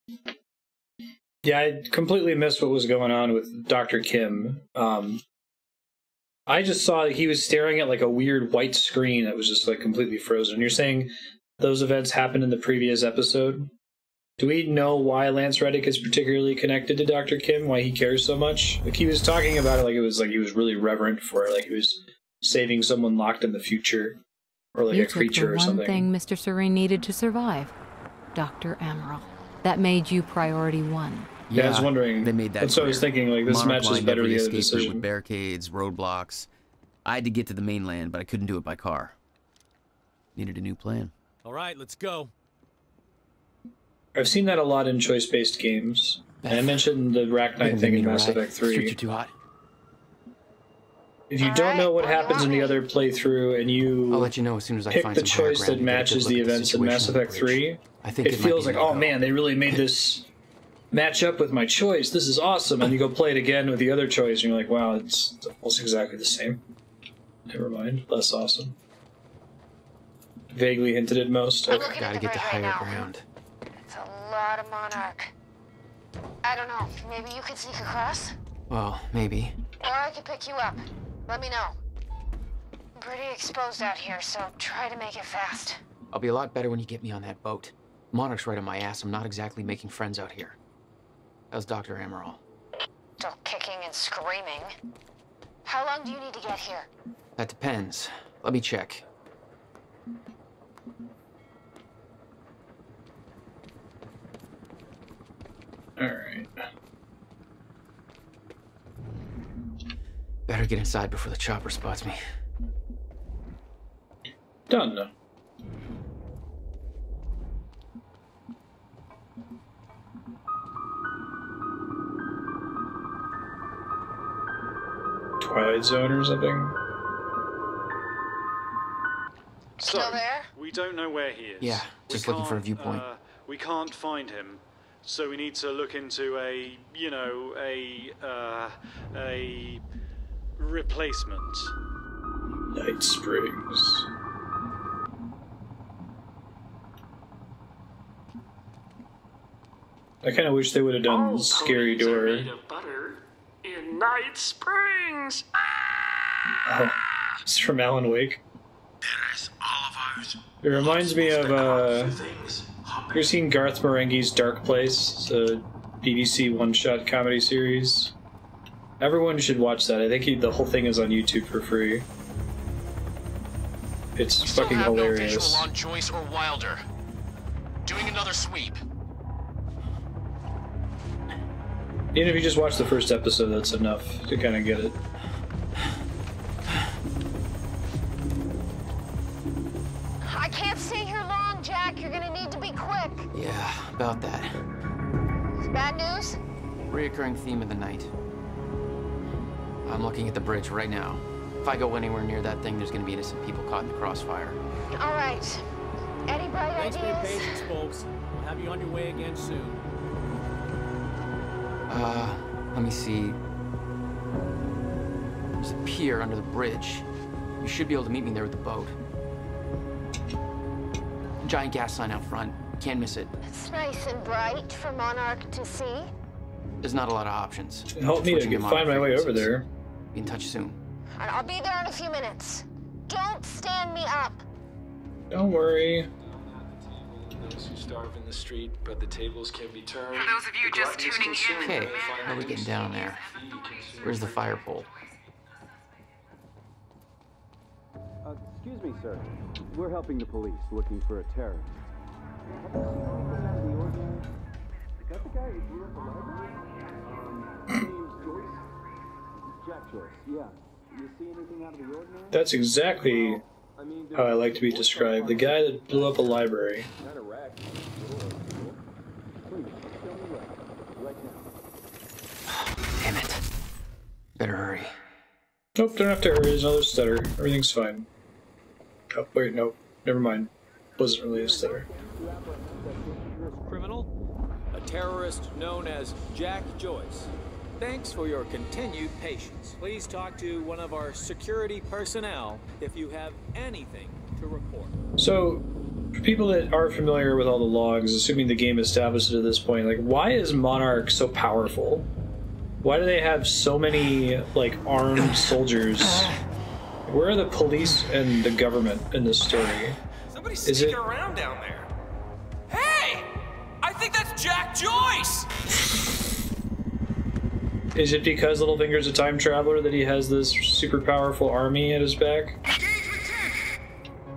Yeah, I completely missed what was going on with Dr. Kim. I just saw that he was staring at like a weird white screen that was just like completely frozen. You're saying those events happened in the previous episode? Do we know why Lance Reddick is particularly connected to Dr. Kim? Why he cares so much? Like he was talking about it like it was like he was really reverent for it, like he was saving someone locked in the future. Or like a creature or something. You took the one thing Mr. Serene needed to survive. Dr. Amaral. That made you priority one. Yeah, I was wondering. They made that that's what I was thinking. Like this Monarch matches better every the other escape route decision. with barricades, roadblocks. I had to get to the mainland, but I couldn't do it by car. Needed a new plan. All right, let's go. I've seen that a lot in choice-based games. And I mentioned the Rack Knight thing in Mass Effect 3. Streets are too hot. If you don't know what happens in the other playthrough and you I'll let you know as soon as I pick find the some higher choice ground that to get a good matches look the at the events in Mass situation on Effect the bridge. 3, I think it it might feels be like, a oh no-go. man, they really made this match up with my choice. This is awesome. And you go play it again with the other choice and you're like, wow, it's almost exactly the same. Never mind. Less awesome. Vaguely hinted at most. Okay. Gotta get to higher ground. It's a lot of Monarch. I don't know. Maybe you could sneak across? Well, maybe. Or I could pick you up. Let me know. I'm pretty exposed out here, so try to make it fast. I'll be a lot better when you get me on that boat. Monarch's right on my ass. I'm not exactly making friends out here. How's Dr. Amaral? Still kicking and screaming. How long do you need to get here? That depends. Let me check. Alright. Better get inside before the chopper spots me. Done. Twilight Zone or something? So, we don't know where he is. Yeah, just looking for a viewpoint. We can't find him, so we need to look into a replacement. Night Springs. I kind of wish they would have done Scary Door. Made of butter in Night Springs. Oh, it's from Alan Wake. It reminds me of, you ever seen Garth Marenghi's Dark Place? It's a BBC one-shot comedy series. Everyone should watch that. I think the whole thing is on YouTube for free. It's fucking hilarious. No visual on Joyce or Wilder. Doing another sweep. Even if you just watch the first episode, that's enough to kind of get it. I can't stay here long, Jack. You're gonna need to be quick. Yeah, about that. Bad news? Reoccurring theme of the night. I'm looking at the bridge right now. If I go anywhere near that thing, there's gonna be innocent people caught in the crossfire. All right. Any bright Thanks for your ideas? patience, folks. We'll have you on your way again soon. Let me see. There's a pier under the bridge. You should be able to meet me there with the boat. Giant gas sign out front. Can't miss it. It's nice and bright for Monarch to see. There's not a lot of options. Help me to Switching find my way over there. Be in touch soon. And I'll be there in a few minutes. Don't stand me up. Don't worry. Those who starve in the street, but the tables can be turned. For those of you just tuning in. Okay, how are we getting down there? Where's the fire pole? Excuse me, sir. We're helping the police looking for a terrorist. Is that the guy who grew up the library? Jack Joyce, yeah. You see anything out of the ordinary? That's exactly how I like to be described. The guy that blew up a library. Damn it. Better hurry. Nope, don't have to hurry. There's another stutter. Everything's fine. Oh, wait, nope. Never mind. Wasn't really a stutter. Criminal, a terrorist known as Jack Joyce. Thanks for your continued patience. Please talk to one of our security personnel if you have anything to report. So, for people that are familiar with all the logs, assuming the game established it at this point, like, why is Monarch so powerful? Why do they have so many, like, armed soldiers? Where are the police and the government in this story? Somebody's sneaking around down there. Hey! I think that's Jack Joyce! Is it because Littlefinger's a time traveler that he has this super powerful army at his back?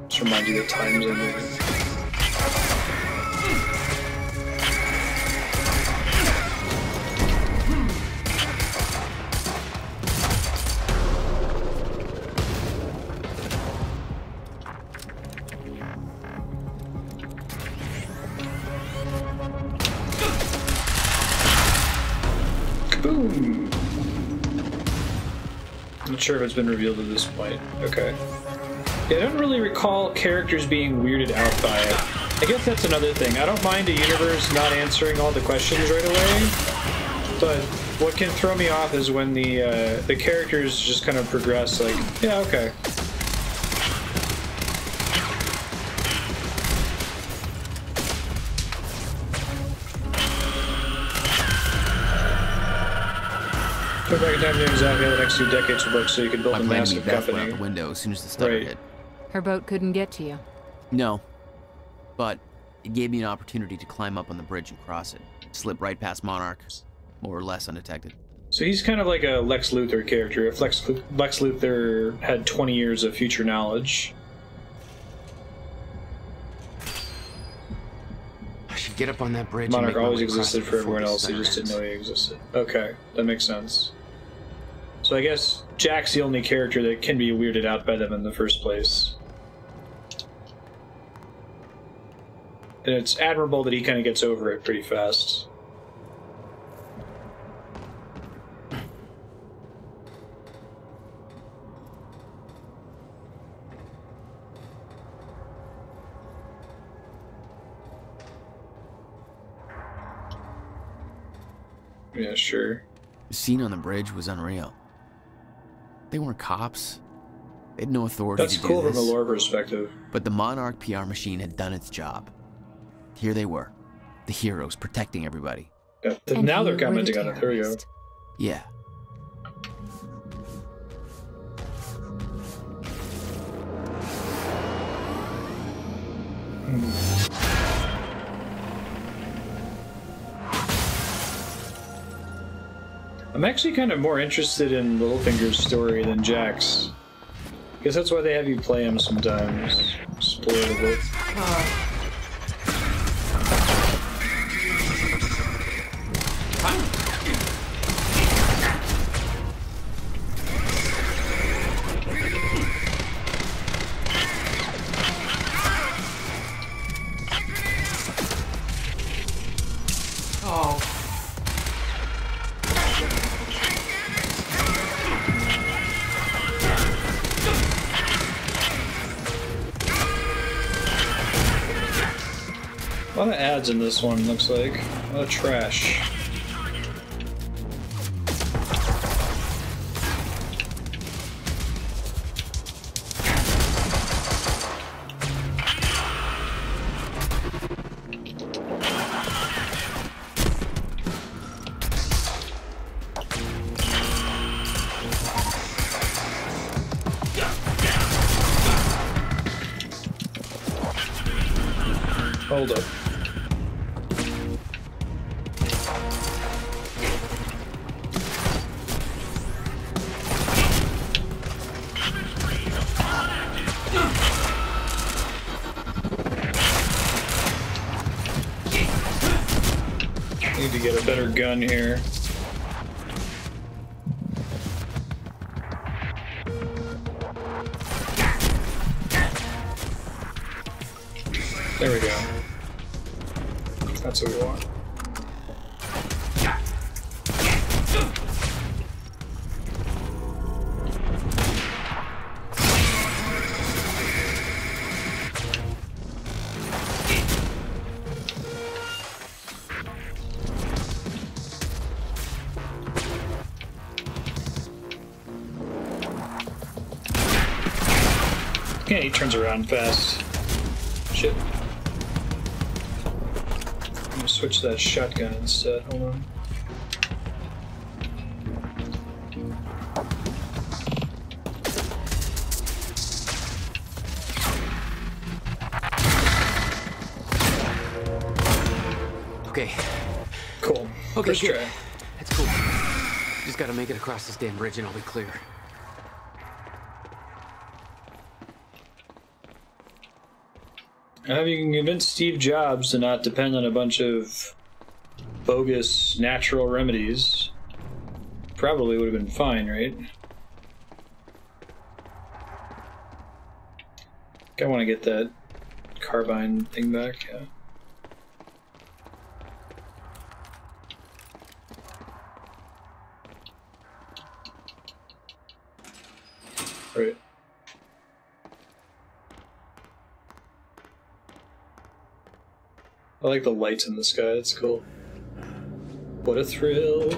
Just remind you the times in there. Boom! I'm not sure if it's been revealed at this point. Okay. Yeah, I don't really recall characters being weirded out by it. I guess that's another thing. I don't mind a universe not answering all the questions right away, but what can throw me off is when the characters just kind of progress like, yeah, okay. Go back in time to exactly how the next 2 decades would look so you could build a massive company. Out the window as soon as the stutter hit. Her boat couldn't get to you. No, but it gave me an opportunity to climb up on the bridge and cross it. Slip right past Monarch, more or less undetected. So he's kind of like a Lex Luthor character. If Lex Luthor had 20 years of future knowledge. I should get up on that bridge. Monarch always existed for everyone else, they just didn't know he existed. Okay, that makes sense. So I guess Jack's the only character that can be weirded out by them in the first place. And it's admirable that he kind of gets over it pretty fast. Yeah, sure. The scene on the bridge was unreal. They weren't cops. They had no authority to do this. That's cool from a lore perspective. But the Monarch PR machine had done its job. Here they were, the heroes protecting everybody. Yeah, now they're commenting on it. There we go. Yeah. I'm actually kind of more interested in Littlefinger's story than Jack's. I guess that's why they have you play him sometimes. Spoil a bit. A lot of ads in this one, looks like. A lot of trash. Hold up. Need to get a better gun here. There we go. That's what we want. Yeah, he turns around fast. Shit. I'm gonna switch to that shotgun instead. Hold on. Okay. Cool. Okay, First good. try. That's cool. Just gotta make it across this damn bridge and I'll be clear. If you can convince Steve Jobs to not depend on a bunch of bogus natural remedies, probably would have been fine, right? I want to get that carbine thing back, yeah. Right. I like the lights in the sky, it's cool. What a thrill.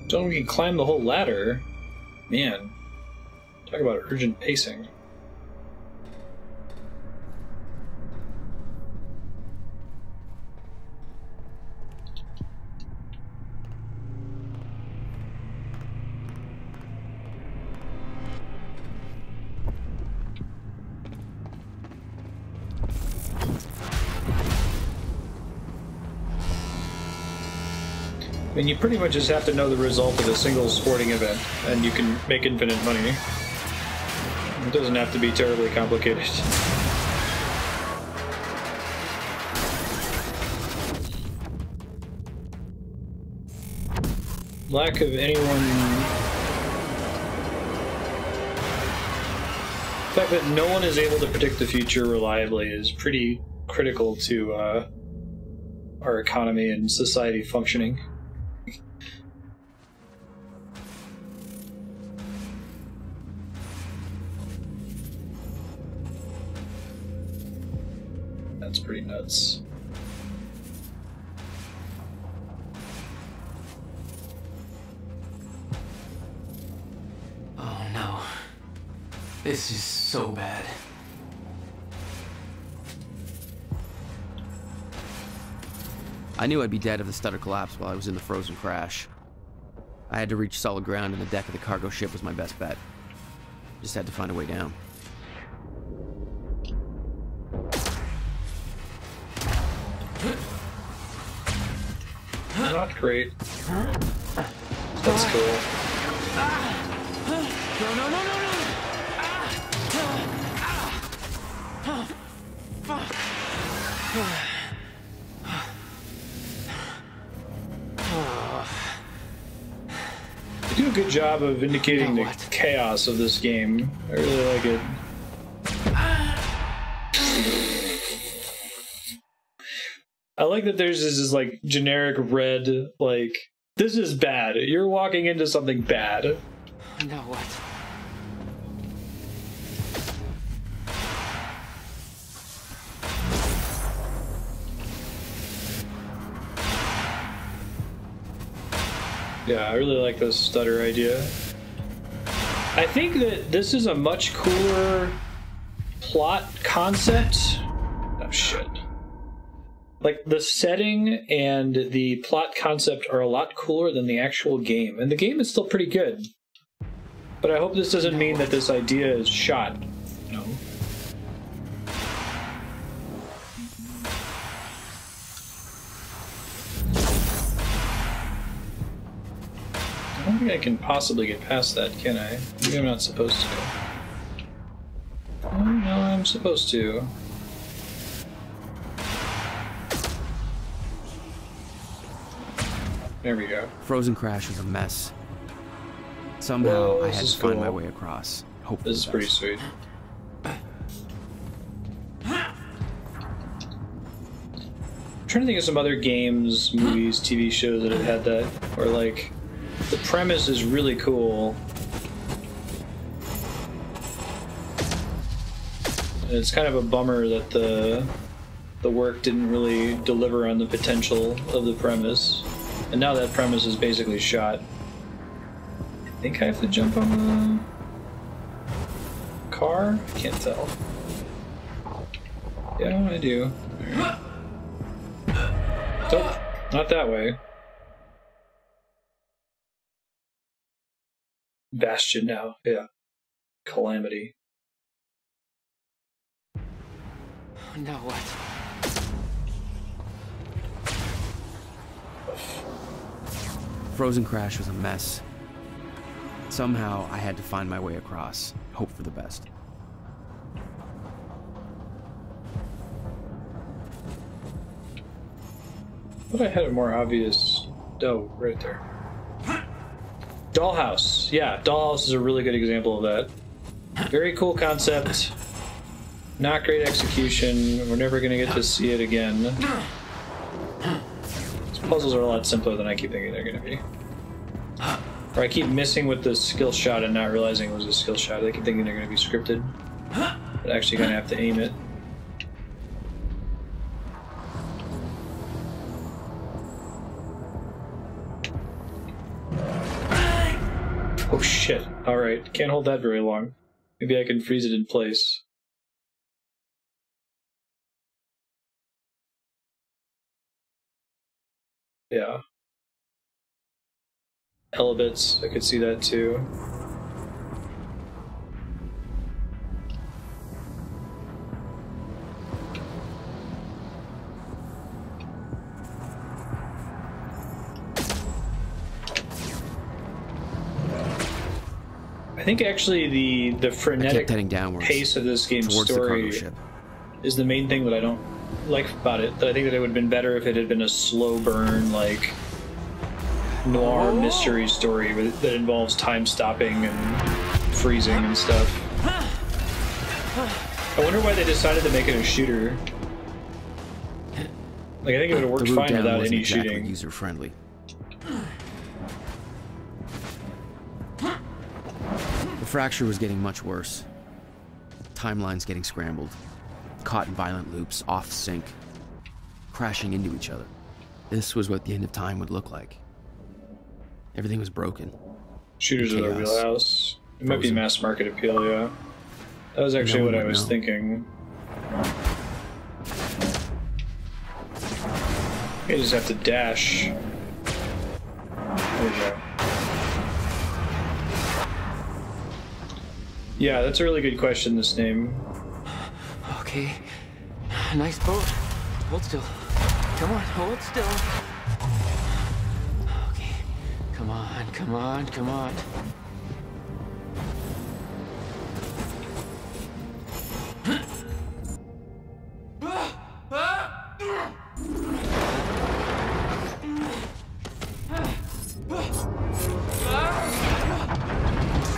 Don't we can climb the whole ladder? Man. Talk about urgent pacing. I mean, you pretty much just have to know the result of a single sporting event, and you can make infinite money. It doesn't have to be terribly complicated. Lack of anyone... The fact that no one is able to predict the future reliably is pretty critical to our economy and society functioning. That's pretty nuts. Oh no. This is so bad. I knew I'd be dead if the stutter collapsed while I was in the frozen crash. I had to reach solid ground, and the deck of the cargo ship was my best bet. Just had to find a way down. Not great. That's cool. No, no, no, no, no! They do a good job of indicating the chaos of this game. I really like it. I like that there's this like generic red, like, this is bad. You're walking into something bad. Now what? Yeah, I really like this stutter idea. I think that this is a much cooler plot concept. Oh shit. Like, the setting and the plot concept are a lot cooler than the actual game. And the game is still pretty good. But I hope this doesn't mean that this idea is shot. You know? I don't think I can possibly get past that, can I? Maybe I'm not supposed to. Oh, no, I'm supposed to. There we go. Frozen crash was a mess. Somehow I had to find my way across. Hope this is pretty sweet. trying to think of some other games, movies, TV shows that have had that, where like the premise is really cool. And it's kind of a bummer that the work didn't really deliver on the potential of the premise. And now that premise is basically shot. I think I have to jump on the car? I can't tell. Yeah, I do. Nope, not that way. Bastion now, yeah. Calamity. Now what? Frozen Crash was a mess. Somehow I had to find my way across, hope for the best. I thought I had a more obvious... Oh, right there. Dollhouse. Yeah, Dollhouse is a really good example of that. Very cool concept. Not great execution. We're never going to get to see it again. These puzzles are a lot simpler than I keep thinking they're going to be. Or I keep missing with the skill shot and not realizing it was a skill shot. I keep thinking they're going to be scripted. But actually going to have to aim it. Oh shit. Alright, can't hold that very long. Maybe I can freeze it in place. Yeah. Elebits, I could see that too. I think actually the frenetic pace of this game's story is the main thing that I don't like about it. I think that it would have been better if it had been a slow burn, like noir mystery story that involves time stopping and freezing and stuff. I wonder why they decided to make it a shooter. Like I think it would have worked fine without any shooting. User friendly. The fracture was getting much worse. Timelines getting scrambled. Caught in violent loops, off sync. Crashing into each other. This was what the end of time would look like. Everything was broken. Shooters are the wheelhouse. It might be mass market appeal, yeah. That was actually what I was thinking. You just have to dash. There we go. Yeah, that's a really good question, this name. Okay. Nice boat. Hold still. Come on, hold still. Okay. Come on, come on, come on.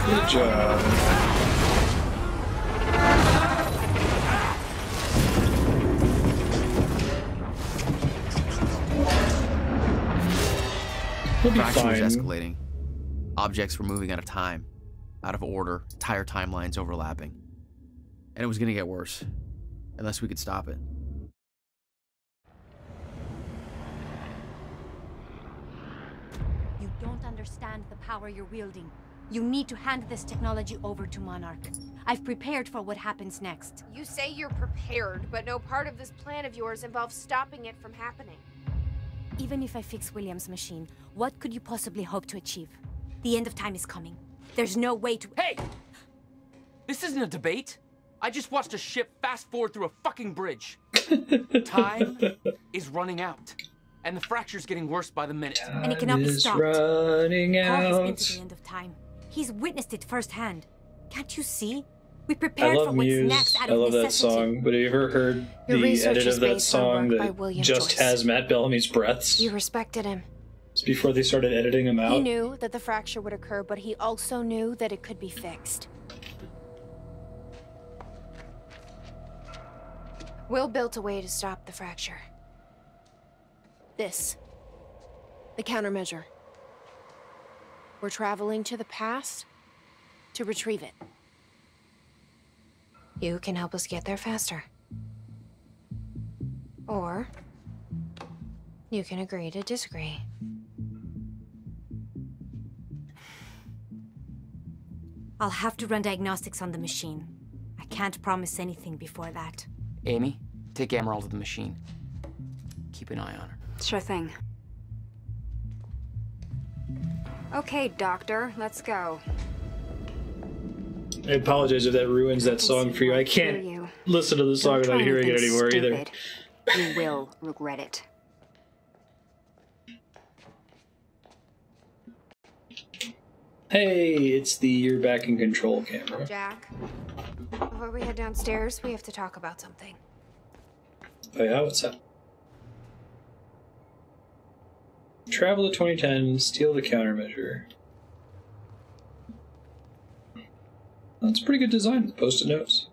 Good job. Fracture was escalating. Objects were moving out of time, out of order, entire timelines overlapping. And it was going to get worse, unless we could stop it. You don't understand the power you're wielding. You need to hand this technology over to Monarch. I've prepared for what happens next. You say you're prepared, but no part of this plan of yours involves stopping it from happening. Even if I fix William's machine, what could you possibly hope to achieve? The end of time is coming. There's no way to— Hey! This isn't a debate. I just watched a ship fast forward through a fucking bridge. Time is running out. And the fracture's getting worse by the minute. And it cannot be stopped. Running Paul has been out. to the end of time. He's witnessed it firsthand. Can't you see? We prepared I for love what's Muse. next out I of love that necessity. song. But have you ever heard Your the research edit is of that based on song work by that William just Joyce. has Matt Bellamy's breaths? You respected him. It's before they started editing him out. He knew that the fracture would occur, but he also knew that it could be fixed. Will built a way to stop the fracture. This. The countermeasure. We're traveling to the past to retrieve it. You can help us get there faster. Or you can agree to disagree. I'll have to run diagnostics on the machine. I can't promise anything before that. Amy, take Amaral to the machine. Keep an eye on her. Sure thing. Okay, Doctor, let's go. I apologize if that ruins that song for you. I can't listen to the song without hearing it anymore either. You will regret it. Hey, it's the you're back in control camera. Jack, before we head downstairs, we have to talk about something. Oh yeah, what's up? Travel to 2010, steal the countermeasure. That's pretty good design, the post-it notes.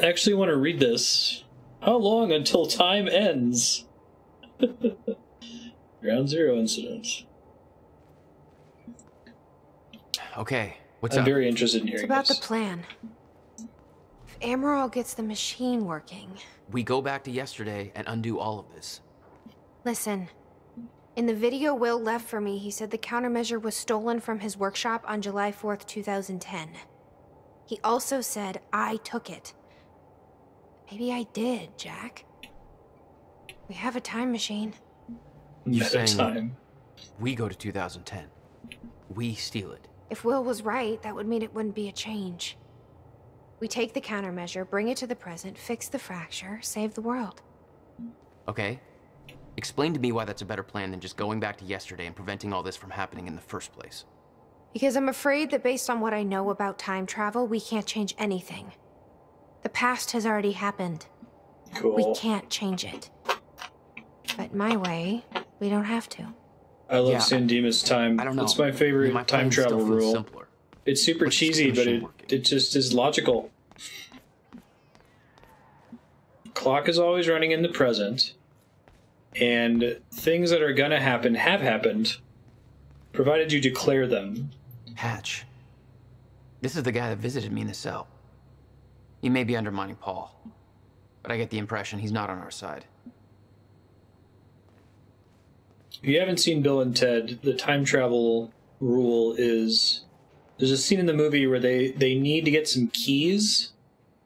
I actually want to read this. How long until time ends? Ground Zero incident. Okay, what's I'm up? very interested in hearing It's about this. the plan. If Amaral gets the machine working... We go back to yesterday and undo all of this. Listen. In the video Will left for me, he said the countermeasure was stolen from his workshop on July 4th, 2010. He also said I took it. Maybe I did, Jack. We have a time machine. You're Meta saying time. we go to 2010. We steal it. If Will was right, that would mean it wouldn't be a change. We take the countermeasure, bring it to the present, fix the fracture, save the world. Okay. Explain to me why that's a better plan than just going back to yesterday and preventing all this from happening in the first place. Because I'm afraid that based on what I know about time travel, we can't change anything. The past has already happened. Cool. We can't change it. But my way, we don't have to. I love San Dimas time. I don't know. It's my favorite My time plan still travel feels rule. simpler. It's super Let's cheesy, get the but machine it just is logical. Clock is always running in the present, and things that are gonna happen have happened, provided you declare them. Hatch. This is the guy that visited me in the cell. He may be undermining Paul, but I get the impression he's not on our side. If you haven't seen Bill and Ted, the time travel rule is... There's a scene in the movie where they need to get some keys,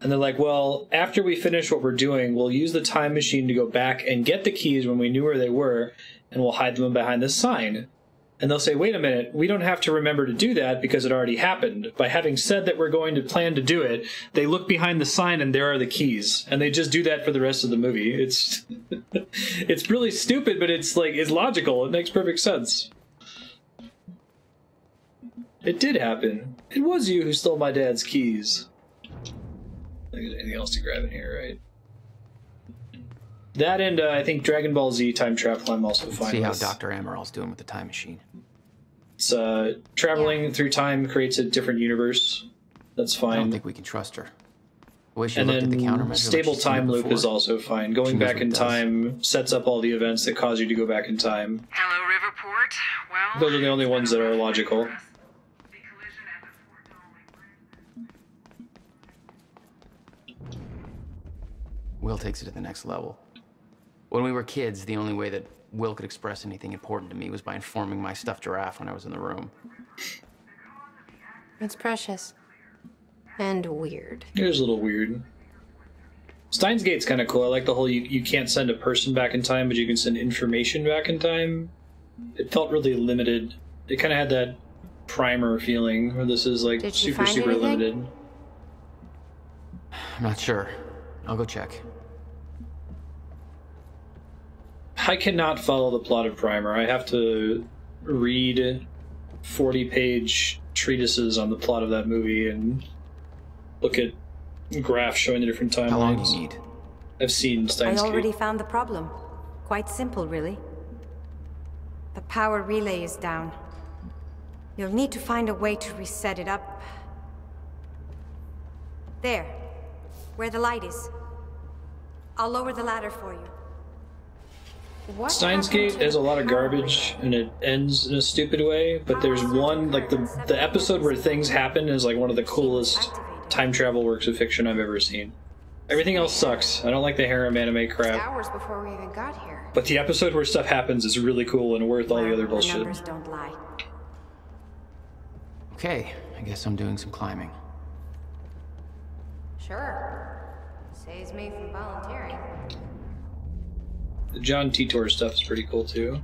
and they're like, well, after we finish what we're doing, we'll use the time machine to go back and get the keys when we knew where they were, and we'll hide them behind this sign. And they'll say, wait a minute, we don't have to remember to do that because it already happened. By having said that we're going to plan to do it, they look behind the sign and there are the keys. And they just do that for the rest of the movie. It's it's really stupid, but it's like it's logical. It makes perfect sense. It did happen. It was you who stole my dad's keys. I think there's anything else to grab in here, right? That and I think Dragon Ball Z time travel I'm also fine See how with. Dr. Amaral's doing with the time machine. It's traveling through time creates a different universe. That's fine. I don't think we can trust her. The way she And looked at the then countermeasure stable like she's seen it time loop before. is also fine. She Going knows back what in it does. time sets up all the events that cause you to go back in time. Hello, Riverport. Well, Those are the only ones that are logical. Will takes it to the next level. When we were kids, the only way that Will could express anything important to me was by informing my stuffed giraffe when I was in the room. It's precious. And weird. It is a little weird. Steins Gate's kind of cool. I like the whole you can't send a person back in time, but you can send information back in time. It felt really limited. It kind of had that Primer feeling, where this is like Did you super, find super anything? limited. I'm not sure. I'll go check. I cannot follow the plot of Primer. I have to read 40-page treatises on the plot of that movie and look at graphs showing the different timelines. How long do you need? I've seen I Steins Gate. already found the problem. Quite simple, really. The power relay is down. You'll need to find a way to reset it up. There, where the light is. I'll lower the ladder for you. Steins Gate has a lot of garbage and it ends in a stupid way, but there's one, like the episode where things happen is like one of the coolest time travel works of fiction I've ever seen. Everything else sucks. I don't like the harem anime crap. Hours before we even got here. But the episode where stuff happens is really cool and worth all the other bullshit. Numbers don't lie. Okay, I guess I'm doing some climbing. Sure. Saves me from volunteering. The John Titor stuff is pretty cool too.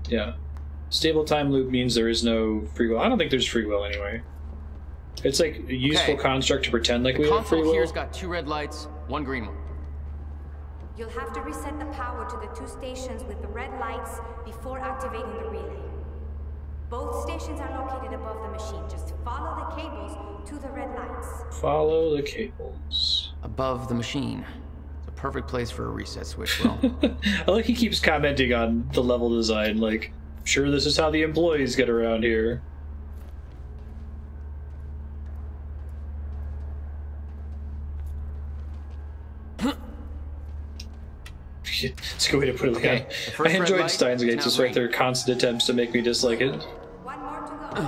Yeah. Stable time loop means there is no free will. I don't think there's free will anyway. It's like a useful construct to pretend like we have free will. The console here's got 2 red lights, 1 green one. You'll have to reset the power to the 2 stations with the red lights before activating the relay. Both stations are located above the machine. Just follow the cables to the red lights. Follow the cables. Above the machine. It's a perfect place for a reset switch, Will. I like he keeps commenting on the level design, like, sure this is how the employees get around here. It's a good way to put it. Okay, I enjoyed Steins Gate despite their constant attempts to make me dislike it. One more to go.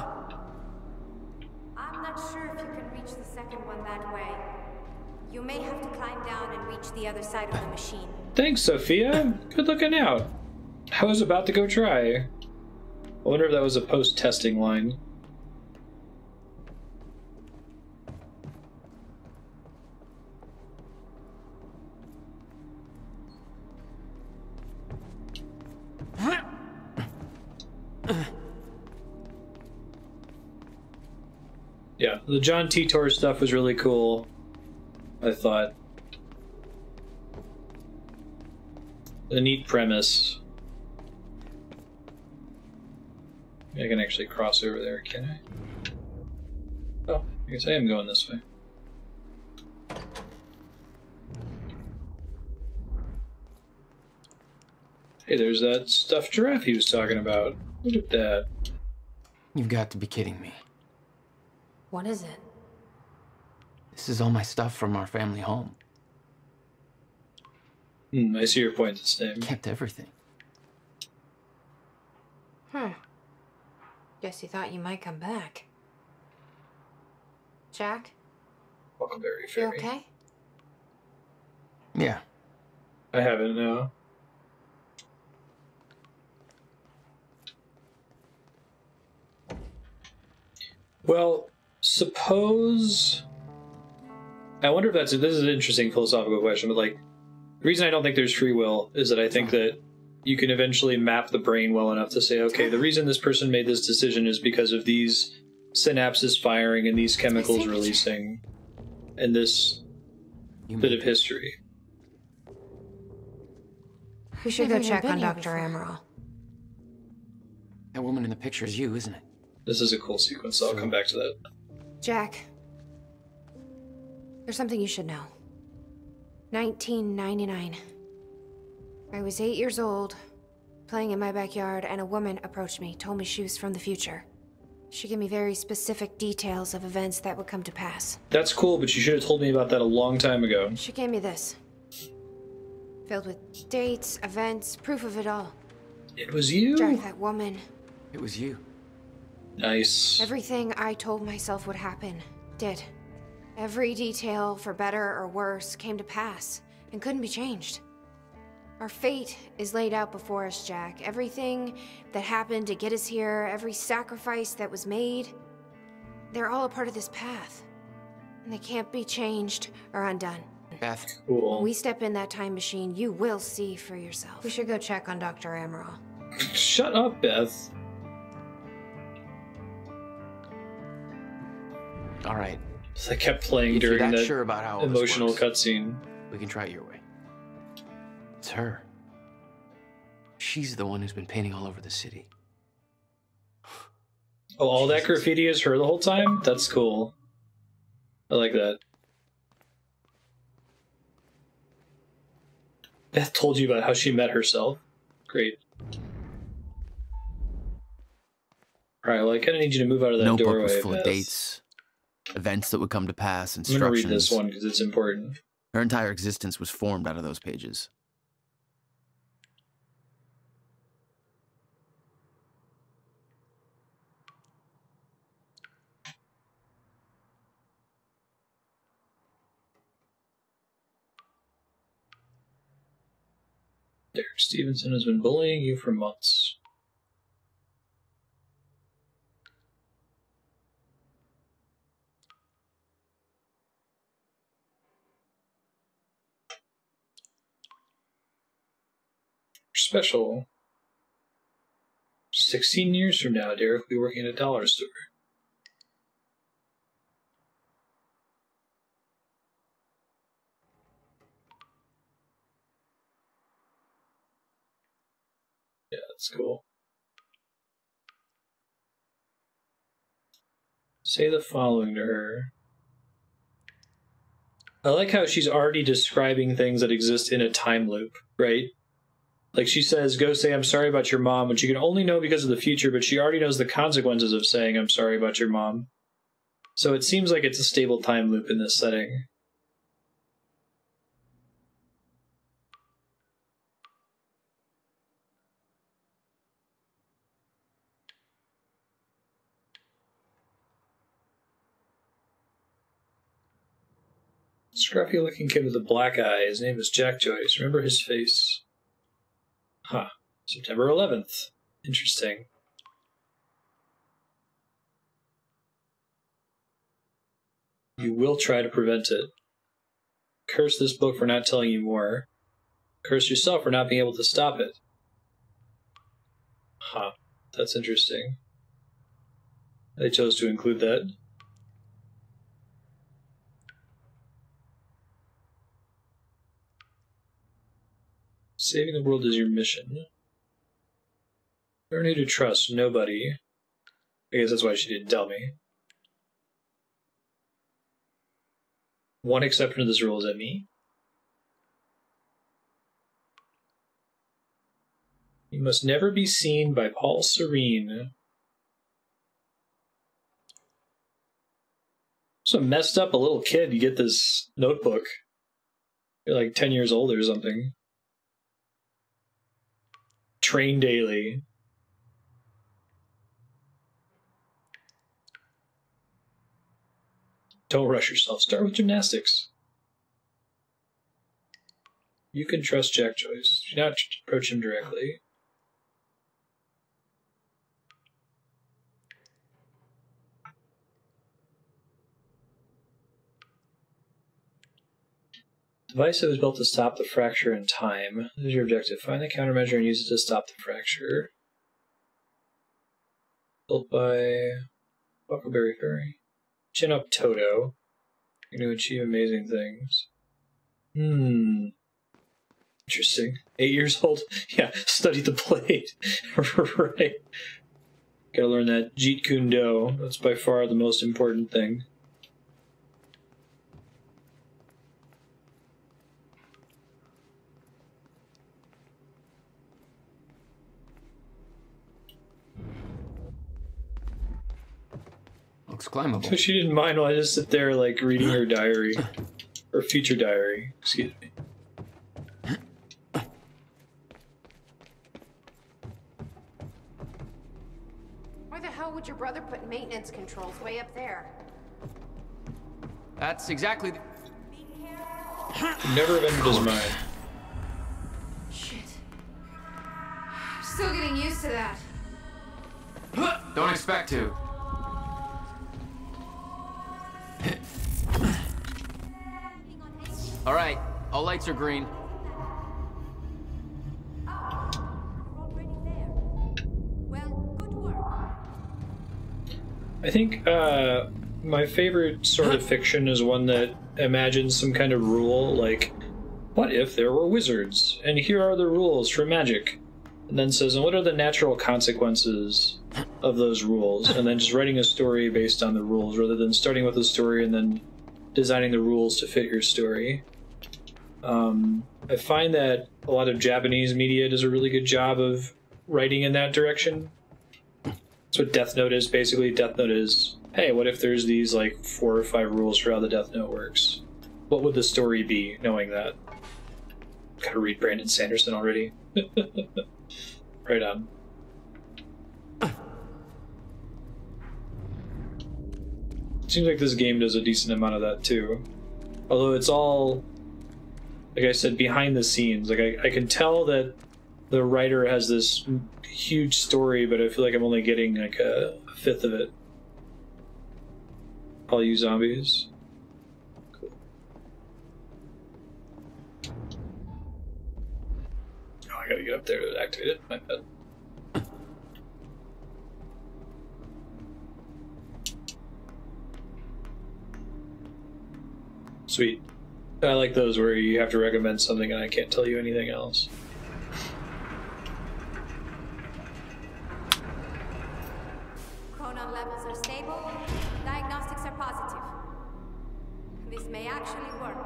I'm not sure if you can reach the second one that way. You may have to climb down and reach the other side of the machine. Thanks, Sophia. Good looking out. I was about to go try. I wonder if that was a post-testing line. Yeah, the John Titor stuff was really cool, I thought. A neat premise. I can actually cross over there, can I? Oh, I guess I am going this way. Hey, there's that stuffed giraffe he was talking about. Look at that. You've got to be kidding me. What is it? This is all my stuff from our family home. I see your point, Stan. Kept everything. Guess you thought you might come back. Jack? Huckleberry You Fairy. okay? Yeah. I haven't, no. Well, suppose... I wonder if that's... This is an interesting philosophical question, but like, the reason I don't think there's free will is that I think that you can eventually map the brain well enough to say, okay, the reason this person made this decision is because of these synapses firing and these chemicals releasing and this bit of history. We should go check on Dr. Amaral. That woman in the picture is you, isn't it? This is a cool sequence, so I'll come back to that. Jack, there's something you should know. 1999. I was 8 years old, playing in my backyard, and a woman approached me, told me she was from the future. She gave me very specific details of events that would come to pass. That's cool, but you should have told me about that a long time ago. She gave me this. Filled with dates, events, proof of it all. It was you? Jack, that woman. It was you. Nice. Everything I told myself would happen, did. Every detail, for better or worse, came to pass, and couldn't be changed. Our fate is laid out before us, Jack. Everything that happened to get us here, every sacrifice that was made, they're all a part of this path. And they can't be changed or undone. Beth. Cool. When we step in that time machine, you will see for yourself. We should go check on Dr. Amaral. Shut up, Beth. All right. So I kept playing If you're during that that sure about how all this emotional works, cutscene. We can try it your way. It's her. She's the one who's been painting all over the city. Oh, all that graffiti is her the whole time? That's cool. I like that. Beth told you about how she met herself. Great. Alright, well, I kind of need you to move out of that Notebook doorway, was full Beth. of dates, events that would come to pass, I'm gonna instructions. read this one because it's important. Her entire existence was formed out of those pages. Derek Stevenson has been bullying you for months. Special. 16 years from now, Derek will be working at a dollar store. Yeah, that's cool. Say the following to her. I like how she's already describing things that exist in a time loop, right? Like she says, go say I'm sorry about your mom, which you can only know because of the future, but she already knows the consequences of saying I'm sorry about your mom. So it seems like it's a stable time loop in this setting. Scruffy looking kid with a black eye. His name is Jack Joyce. Remember his face? Huh. September 11th. Interesting. You will try to prevent it. Curse this book for not telling you more. Curse yourself for not being able to stop it. Huh. That's interesting. They chose to include that. Saving the world is your mission. Learn who to trust, nobody. I guess that's why she didn't tell me. One exception to this rule, is that me? You must never be seen by Paul Serene. So messed up a little kid, you get this notebook. You're like 10 years old or something. Train daily. Don't rush yourself. Start with gymnastics. You can trust Jack Joyce. Do not approach him directly. Device that was built to stop the fracture in time. This is your objective. Find the countermeasure and use it to stop the fracture. Built by Huckleberry Fairy. Chin up Toto. You're going to achieve amazing things. Interesting. 8 years old? Yeah, study the blade. Right. Gotta learn that Jeet Kune Do. That's by far the most important thing. Looks climbable. So she didn't mind while I just sit there, like, reading her diary. Her future diary. Excuse me. Why the hell would your brother put maintenance controls way up there? That's exactly the... Never have entered his mind. Shit. Still getting used to that. Don't expect to. All right, all lights are green. I think my favorite sort of fiction is one that imagines some kind of rule, like, what if there were wizards? And here are the rules for magic. And then says, and what are the natural consequences of those rules? And then just writing a story based on the rules, rather than starting with a story and then designing the rules to fit your story. I find that a lot of Japanese media does a really good job of writing in that direction. That's what Death Note is, basically. Death Note is, hey, what if there's these, like, 4 or 5 rules for how the Death Note works? What would the story be, knowing that? Gotta read Brandon Sanderson already. Right on. Seems like this game does a decent amount of that, too. Although it's all like I said, behind the scenes. Like I can tell that the writer has this huge story, but I feel like I'm only getting like a fifth of it. All you zombies. Cool. Oh, I gotta get up there to activate it. My bad. Sweet. I like those where you have to recommend something and I can't tell you anything else. Chronon levels are stable. Diagnostics are positive. This may actually work.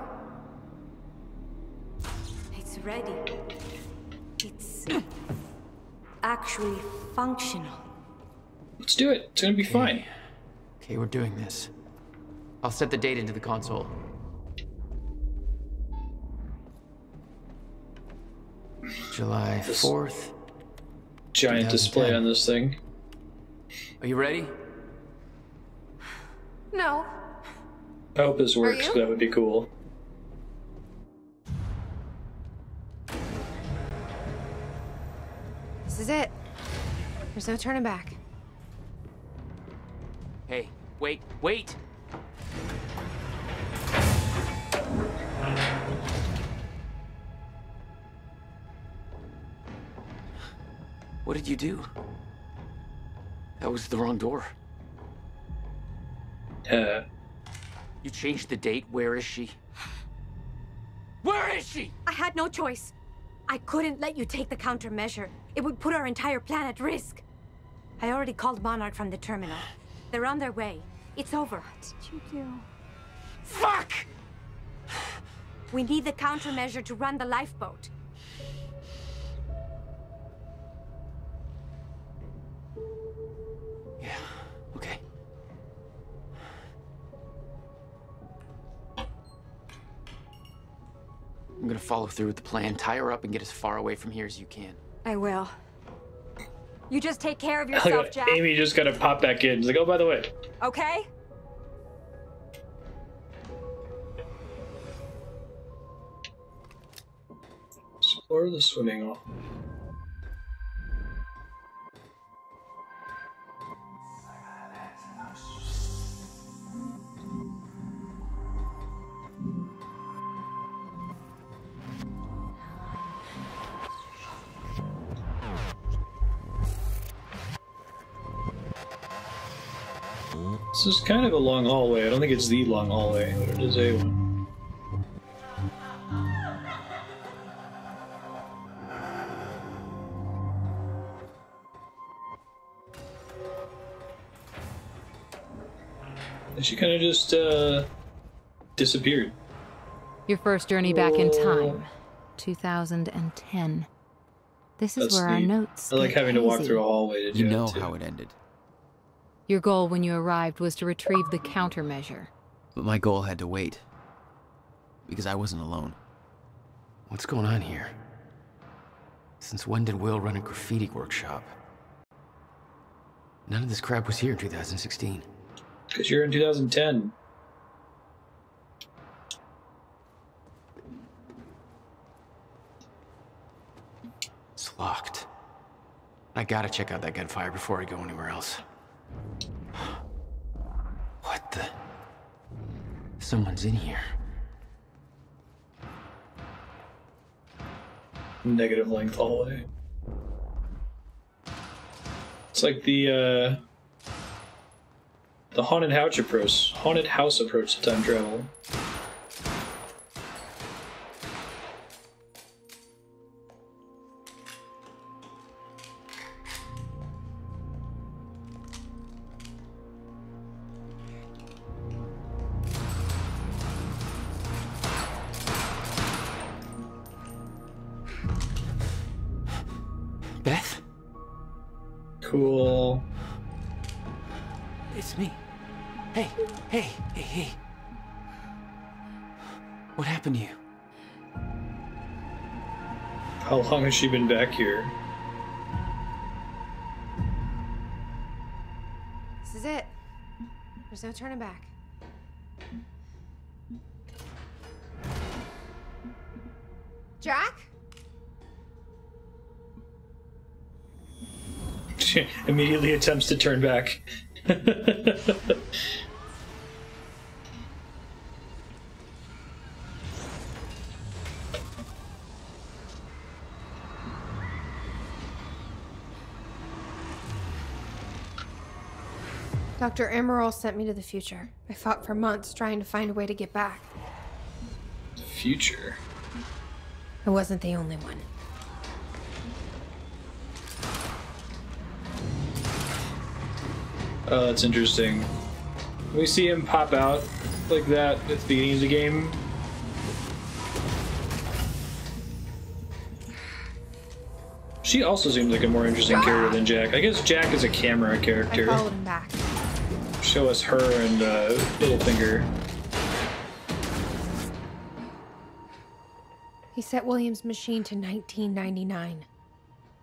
It's ready. It's actually functional. Let's do it. It's gonna be fine. Okay, we're doing this. I'll set the date into the console. July 4th. Giant display on this thing. Are you ready? No. I hope this works. That would be cool. This is it. There's no turning back. Hey, wait, wait! What did you do? That was the wrong door. You changed the date? Where is she? Where is she? I had no choice. I couldn't let you take the countermeasure. It would put our entire plan at risk. I already called Monarch from the terminal. They're on their way. It's over. What did you do? Fuck! We need the countermeasure to run the lifeboat. Yeah, okay. I'm gonna follow through with the plan. Tie her up and get as far away from here as you can. I will. You just take care of yourself, Jack. Amy just gotta pop back in. She's like, oh, by the way. Okay? Explore the swimming hole. This is kind of a long hallway. I don't think it's the long hallway, but it is a one. She kind of just disappeared. Your first journey back in time, 2010. This is where our notes. I like get having to walk hazy. through a hallway to do You know it too. how it ended. Your goal when you arrived was to retrieve the countermeasure. But my goal had to wait. Because I wasn't alone. What's going on here? Since when did Will run a graffiti workshop? None of this crap was here in 2016. Because you're in 2010. It's locked. I gotta check out that gunfire before I go anywhere else. What the? Someone's in here. Negative length hallway. It's like the haunted house approach to time travel. Beth? Cool. It's me. Hey, hey, hey, hey. What happened to you? How long has she been back here? This is it. There's no turning back. Jack? She immediately attempts to turn back. Dr. Amaral sent me to the future. I fought for months trying to find a way to get back. Future? I wasn't the only one. Oh, that's interesting. We see him pop out like that at the beginning of the game. She also seems like a more interesting character than Jack. I guess Jack is a camera character. I followed him back. Show us her and Littlefinger. He set William's machine to 1999.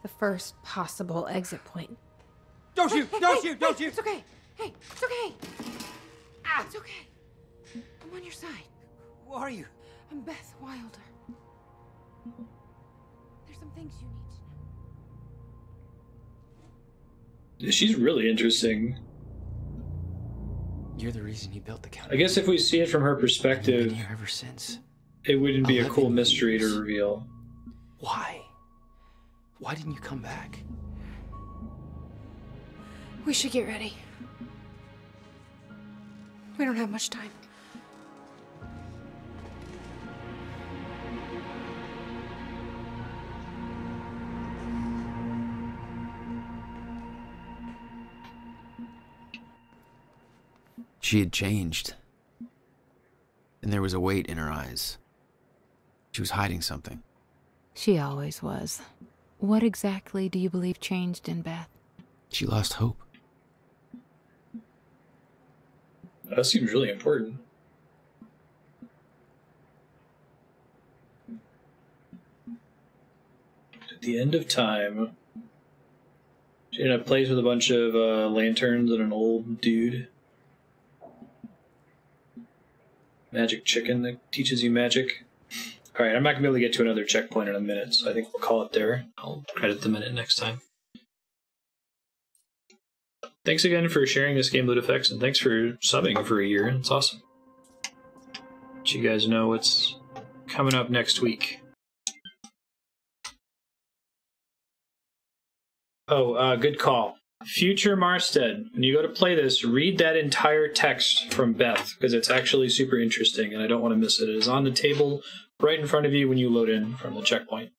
The first possible exit point. Don't shoot! Don't shoot! Don't shoot! It's okay. Hey, it's okay. Ah, it's okay. I'm on your side. Who are you? I'm Beth Wilder. There's some things you need to know. She's really interesting. You're the reason he built the counter. I guess if we see it from her perspective, I've been here ever since. It wouldn't be a cool mystery to reveal. Why? Why didn't you come back? We should get ready. We don't have much time. She had changed. And there was a weight in her eyes. She was hiding something. She always was. What exactly do you believe changed in Beth? She lost hope. That seems really important. At the end of time, she ended up plays with a bunch of lanterns and an old dude. Magic chicken that teaches you magic. Alright, I'm not going to be able to get to another checkpoint in a minute, so I think we'll call it there. I'll credit the minute next time. Thanks again for sharing this game, LootFX, and thanks for subbing for a year. It's awesome. Let you guys know what's coming up next week. Oh, good call. Future Marstead. When you go to play this, read that entire text from Beth, because it's actually super interesting, and I don't want to miss it. It is on the table right in front of you when you load in from the checkpoint.